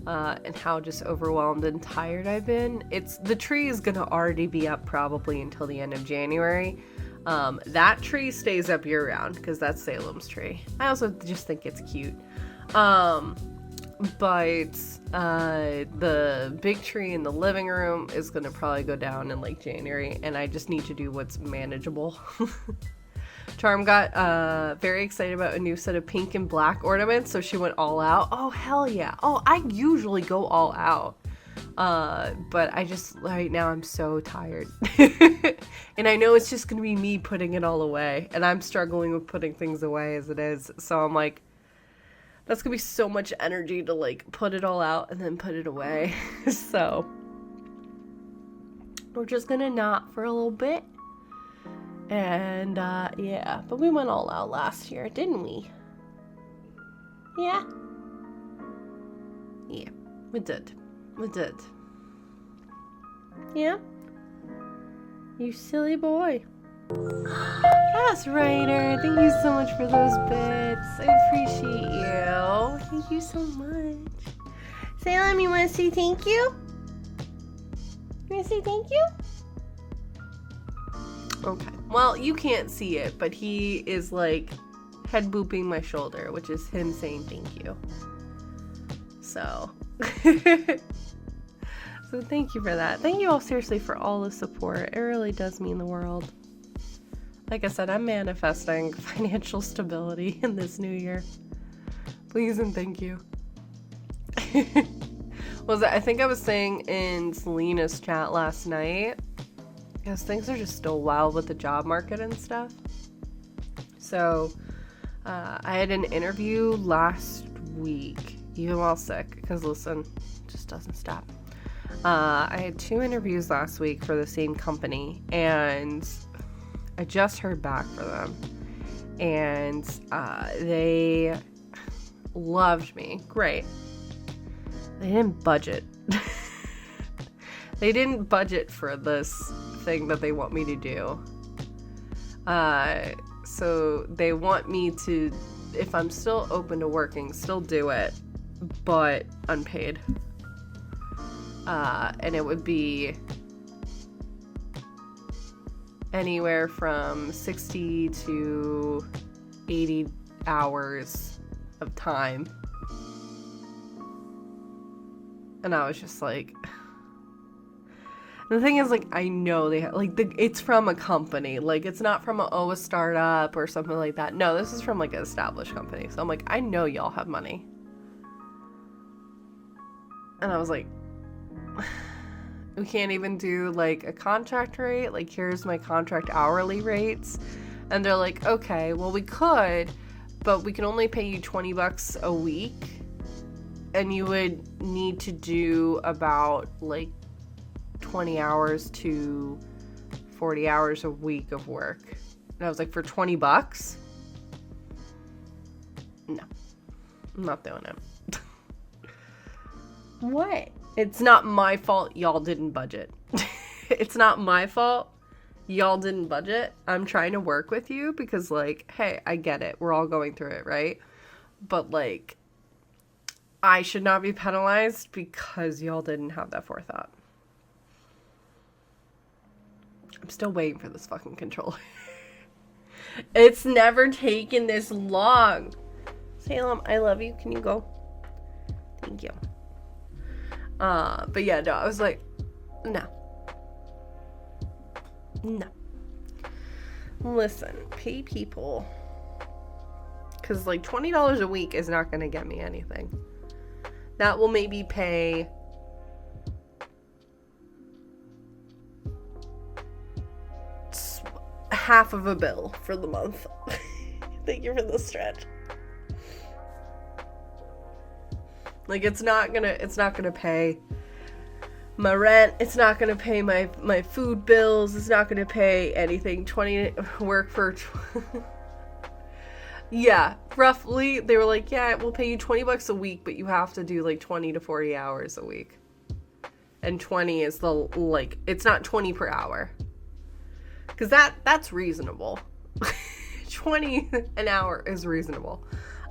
[SPEAKER 1] and how just overwhelmed and tired I've been. The tree is gonna already be up probably until the end of January. That tree stays up year round because that's Salem's tree. I also just think it's cute. But the big tree in the living room is gonna probably go down in like January, and I just need to do what's manageable. Charm got very excited about a new set of pink and black ornaments, so she went all out. Oh, hell yeah. Oh, I usually go all out. But I just, right now, I'm so tired. And I know it's just gonna be me putting it all away, and I'm struggling with putting things away as it is, so I'm like, that's gonna be so much energy to like put it all out and then put it away. So we're just gonna not for a little bit. And yeah, but we went all out last year, didn't we? Yeah. Yeah, we did. We did. Yeah. You silly boy. Yes, Ryder. Thank you so much for those bits. I appreciate you. Thank you so much. Salem, you want to say thank you? You want to say thank you? Okay. Well, you can't see it, but he is like head booping my shoulder, which is him saying thank you. So. So thank you for that. Thank you all seriously for all the support. It really does mean the world. Like I said, I'm manifesting financial stability in this new year. Please and thank you. I think I was saying in Selena's chat last night, because things are just still wild with the job market and stuff. So I had an interview last week, even while sick, because listen, it just doesn't stop. I had 2 interviews last week for the same company, and I just heard back from them, and they loved me. Great. They didn't budget. They didn't budget for this thing that they want me to do. So they want me to, if I'm still open to working, still do it, but unpaid. And it would be anywhere from 60 to 80 hours of time. And I was just like, the thing is, like, I know they have, like, it's from a company. Like, it's not from a startup or something like that. No, this is from, like, an established company. So I'm like, I know y'all have money. And I was like, it We can't even do like a contract rate. Like, here's my contract hourly rates. And they're like, okay, well, we could, but we can only pay you $20 a week. And you would need to do about like 20 hours to 40 hours a week of work. And I was like, for $20? No, I'm not doing it. What? It's not my fault y'all didn't budget. It's not my fault y'all didn't budget. I'm trying to work with you because, like, hey, I get it. We're all going through it, right? But, like, I should not be penalized because y'all didn't have that forethought. I'm still waiting for this fucking controller. It's never taken this long. Salem, I love you. Can you go? Thank you. But yeah, no, I was like, no. No. Listen, pay people. Because, like, $20 a week is not going to get me anything. That will maybe pay half of a bill for the month. Thank you for the stretch. Like, it's not gonna pay my rent. It's not gonna pay my food bills. It's not gonna pay anything. Yeah, roughly, they were like, yeah, we'll pay you $20 a week, but you have to do like 20 to 40 hours a week. And 20 is the, like, it's not 20 per hour. Because that's reasonable. 20 an hour is reasonable.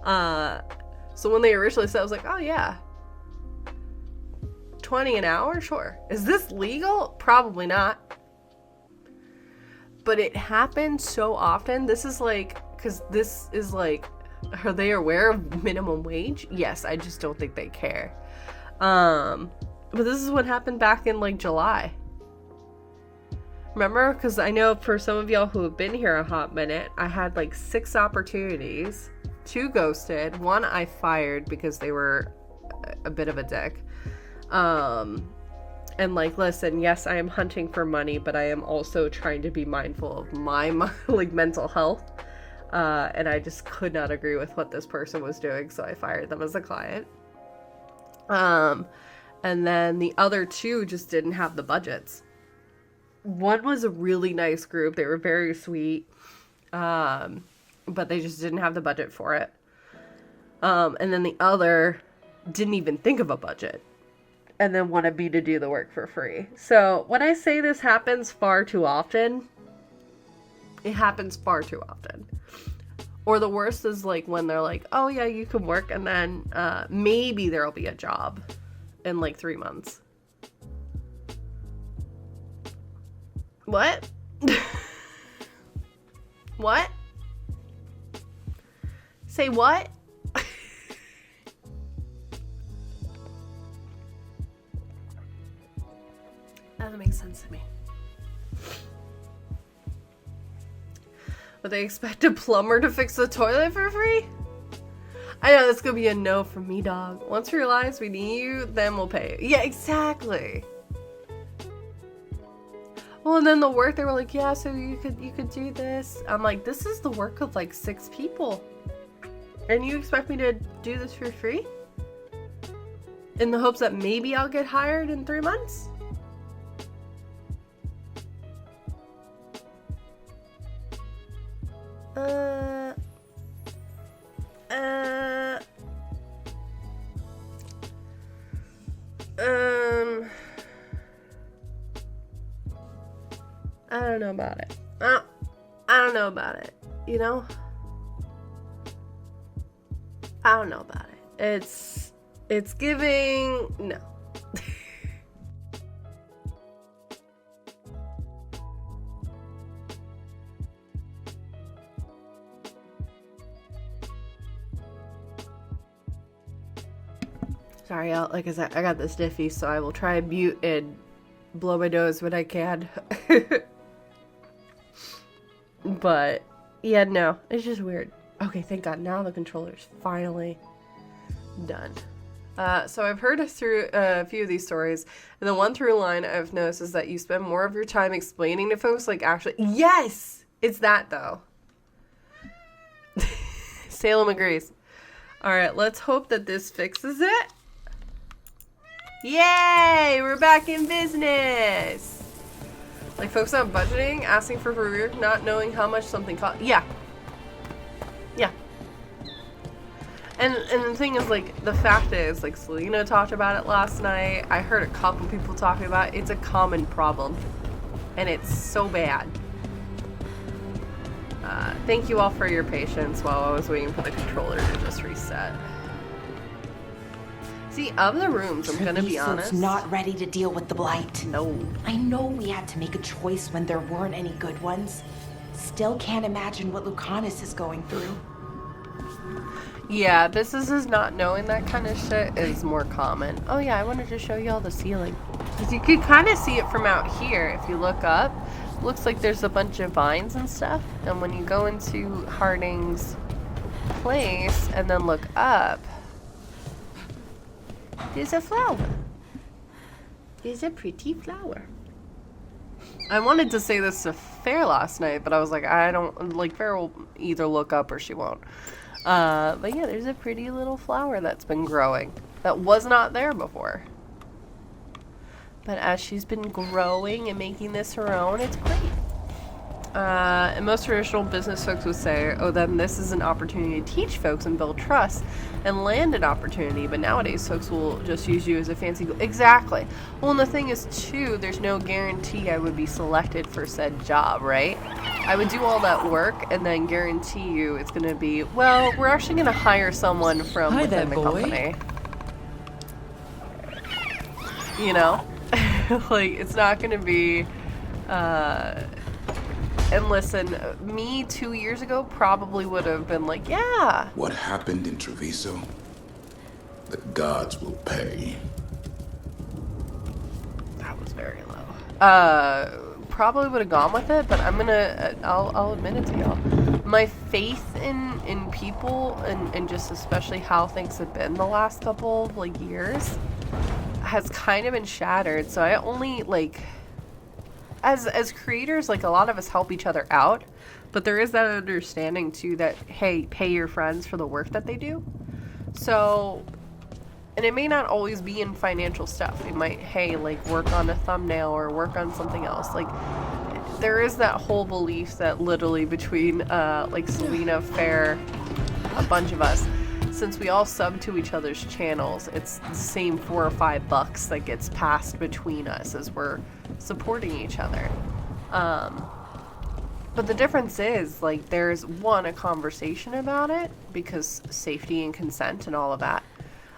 [SPEAKER 1] So when they originally said, I was like, oh yeah. 20 an hour? Sure. Is this legal? Probably not. But it happens so often. This is like, because this is like, are they aware of minimum wage? Yes, I just don't think they care. But this is what happened back in like July. Remember? Because I know for some of y'all who have been here a hot minute, I had like 6 opportunities. 2 ghosted. 1 I fired because they were a bit of a dick. And like, listen, yes, I am hunting for money, but I am also trying to be mindful of my like mental health. And I just could not agree with what this person was doing, so I fired them as a client. And then the other 2 just didn't have the budgets. One was a really nice group. They were very sweet. But they just didn't have the budget for it. And then the other didn't even think of a budget. And then wanted me to do the work for free. So when I say this happens far too often, it happens far too often. Or the worst is like when they're like, oh yeah, you can work. And then maybe there'll be a job in like 3 months. What? What? Say what? That doesn't make sense to me. Would they expect a plumber to fix the toilet for free? I know that's gonna be a no from me, dog. Once we realize we need you, then we'll pay you. Yeah, exactly. Well, and then the work, they were like, yeah, so you could do this. I'm like, this is the work of like 6 people. And you expect me to do this for free? In the hopes that maybe I'll get hired in 3 months? I don't know about it. I don't know about it, you know? I don't know about it. It's giving... No. Sorry, like I said, I got this diffy, so I will try and mute and blow my nose when I can. But, yeah, no, it's just weird. Okay, thank God, now the controller's finally done. So I've heard through a few of these stories, and the one through line I've noticed is that you spend more of your time explaining to folks, like actually, yes, it's that though. Salem agrees. All right, let's hope that this fixes it. Yay, we're back in business. Like folks not budgeting, asking for career, not knowing how much something costs. Yeah. Yeah. And the thing is, like, the fact is, like, Selena talked about it last night. I heard a couple people talking about it. It's a common problem. And it's so bad. Thank you all for your patience while I was waiting for the controller to just reset. See, of the rooms, I'm gonna be honest.
[SPEAKER 2] Not ready to deal with the blight.
[SPEAKER 1] No.
[SPEAKER 2] I know we had to make a choice when there weren't any good ones. Still can't imagine what Lucanus is going through.
[SPEAKER 1] Yeah, this is not knowing that kind of shit is more common. Oh yeah, I wanted to show you all the ceiling. Because you could kind of see it from out here if you look up. Looks like there's a bunch of vines and stuff. And when you go into Harding's place and then look up, there's a flower. There's a pretty flower. I wanted to say this to Fair last night, but I was like, I don't, like, Fair will either look up or she won't. But yeah, there's a pretty little flower that's been growing that was not there before. But as she's been growing and making this her own, it's great. And most traditional business folks would say, oh, then this is an opportunity to teach folks and build trust and land an opportunity. But nowadays, folks will just use you as a fancy... Exactly. Well, and the thing is, too, there's no guarantee I would be selected for said job, right? I would do all that work and then guarantee you it's going to be, well, we're actually going to hire someone from within the company. You know? Like, it's not going to be... And listen, me 2 years ago probably would have been like, yeah.
[SPEAKER 8] What happened in Treviso? The gods will pay.
[SPEAKER 1] That was very low. Probably would have gone with it, but I'll admit it to y'all. My faith in people and just especially how things have been the last couple of, like, years has kind of been shattered. So I only, like... As creators, like, a lot of us help each other out, but there is that understanding too that, hey, pay your friends for the work that they do. So, and it may not always be in financial stuff. It might, hey, like, work on a thumbnail or work on something else. Like, there is that whole belief that literally between like Selena, Fair, a bunch of us, since we all sub to each other's channels, it's the same $4 or $5 that gets passed between us as we're supporting each other. But the difference is, like, there's one, a conversation about it because safety and consent and all of that.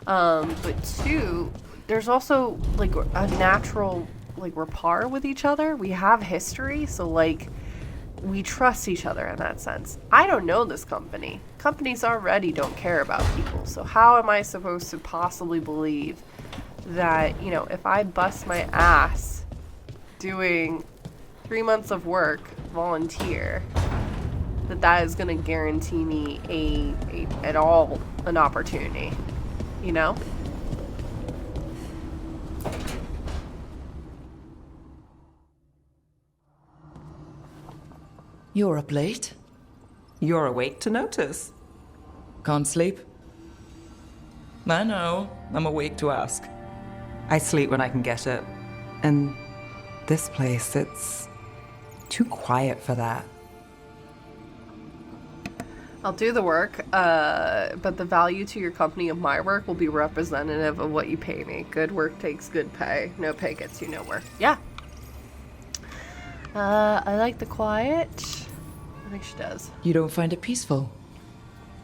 [SPEAKER 1] But two, there's also, like, a natural, like, rapport with each other. We have history, so, like, we trust each other in that sense. I don't know this company. Companies already don't care about people. So how am I supposed to possibly believe that, you know, if I bust my ass doing 3 months of work, volunteer, that is going to guarantee me at all an opportunity, you know?
[SPEAKER 4] You're up late.
[SPEAKER 12] You're awake to notice.
[SPEAKER 4] Can't sleep? I know. I'm awake to ask.
[SPEAKER 12] I sleep when I can get it. And this place, it's too quiet for that.
[SPEAKER 1] I'll do the work, but the value to your company of my work will be representative of what you pay me. Good work takes good pay. No pay gets you nowhere. Yeah. I like the quiet. I think she does.
[SPEAKER 4] You don't find it peaceful?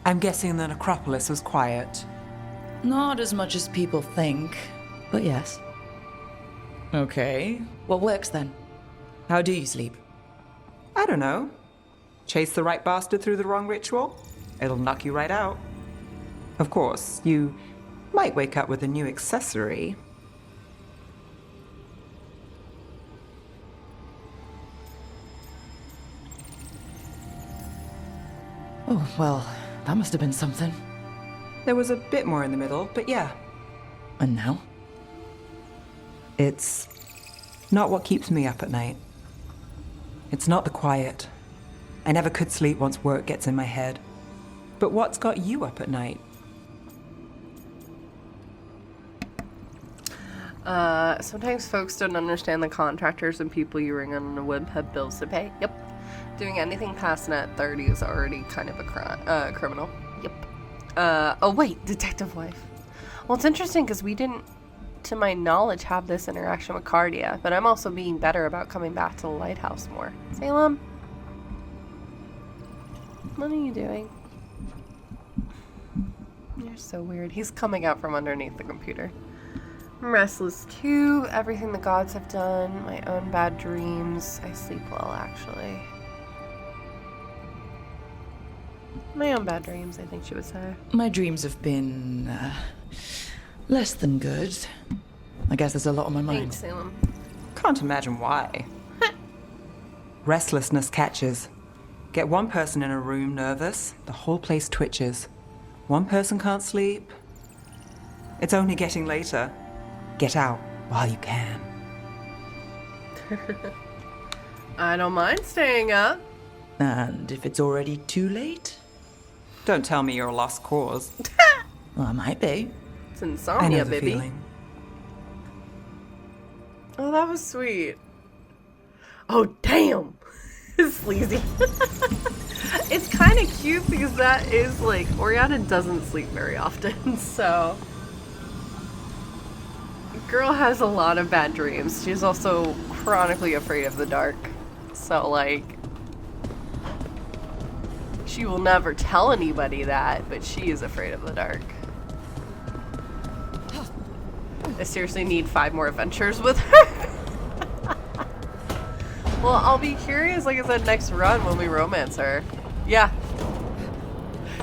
[SPEAKER 12] I'm guessing the necropolis was quiet.
[SPEAKER 4] Not as much as people think, but yes. Okay. What works then? How do you sleep?
[SPEAKER 12] I don't know. Chase the right bastard through the wrong ritual? It'll knock you right out. Of course, you might wake up with a new accessory.
[SPEAKER 4] Oh, well, that must have been something.
[SPEAKER 12] There was a bit more in the middle, but yeah.
[SPEAKER 4] And now?
[SPEAKER 12] It's not what keeps me up at night. It's not the quiet. I never could sleep once work gets in my head. But what's got you up at night?
[SPEAKER 1] Sometimes folks don't understand the contractors and people you ring on the web have bills to pay. Yep. Doing anything past net 30 is already kind of a criminal. Yep. Oh wait, detective wife. Well, it's interesting because we didn't, to my knowledge, have this interaction with Cardia, but I'm also being better about coming back to the lighthouse more. Salem? What are you doing? You're so weird. He's coming out from underneath the computer. I'm restless too. Everything the gods have done. My own bad dreams. I sleep well, actually. My own bad dreams, I think she would say.
[SPEAKER 4] My dreams have been, less than good. I guess there's a lot on my mind.
[SPEAKER 1] Thanks, Salem.
[SPEAKER 12] Can't imagine why. Restlessness catches. Get one person in a room nervous, the whole place twitches. One person can't sleep. It's only getting later. Get out while you can.
[SPEAKER 1] I don't mind staying up.
[SPEAKER 4] And if it's already too late?
[SPEAKER 12] Don't tell me you're a lost cause.
[SPEAKER 4] Well, I might be.
[SPEAKER 1] It's
[SPEAKER 12] I
[SPEAKER 1] insomnia,
[SPEAKER 12] know the
[SPEAKER 1] baby.
[SPEAKER 12] feeling.
[SPEAKER 1] Oh, that was sweet. Oh, damn. Sleazy. It's kind of cute because that is like, Orianna doesn't sleep very often, so. Girl has a lot of bad dreams. She's also chronically afraid of the dark. So, like, she will never tell anybody that, but she is afraid of the dark. I seriously need 5 more adventures with her. Well, I'll be curious, like I said, next run when we romance her. Yeah.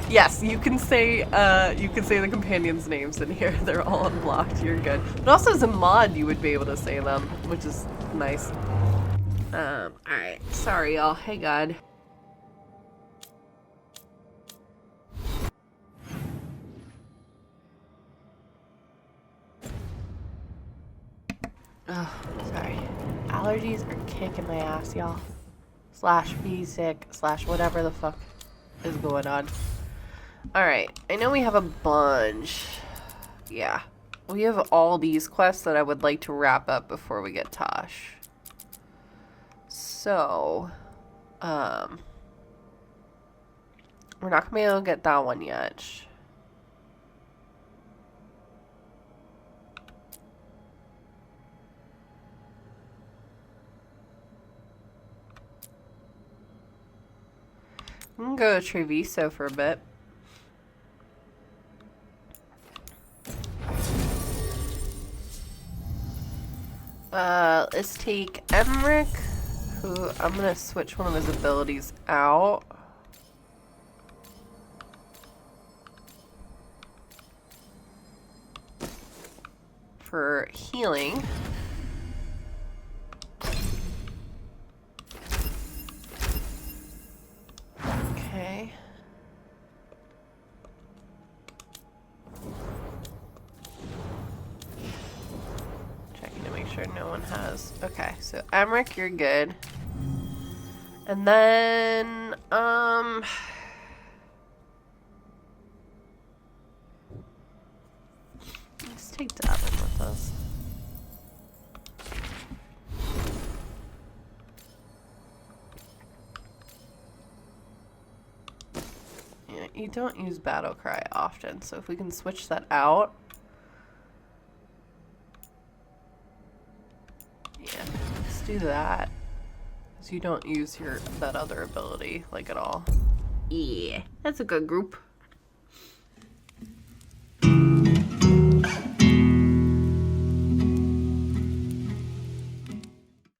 [SPEAKER 1] Yes, you can say the companions' names in here. They're all unblocked. You're good. But also as a mod, you would be able to say them, which is nice. Alright. Sorry, y'all. Hey, God. Oh, sorry. Allergies are kicking my ass, y'all. / be sick / whatever the fuck is going on. Alright, I know we have a bunch. Yeah. We have all these quests that I would like to wrap up before we get Tosh. So, we're not gonna be able to get that one yet. I'm gonna go to Treviso for a bit. Let's take Emmrich, who I'm gonna switch one of his abilities out. For healing. Okay. Checking to make sure no one has. Okay, so Emmrich, you're good. And then, let's take Davin with us. Yeah, you don't use Battle Cry often, so if we can switch that out. Yeah, let's do that. Because you don't use that other ability, like, at all. Yeah, that's a good group.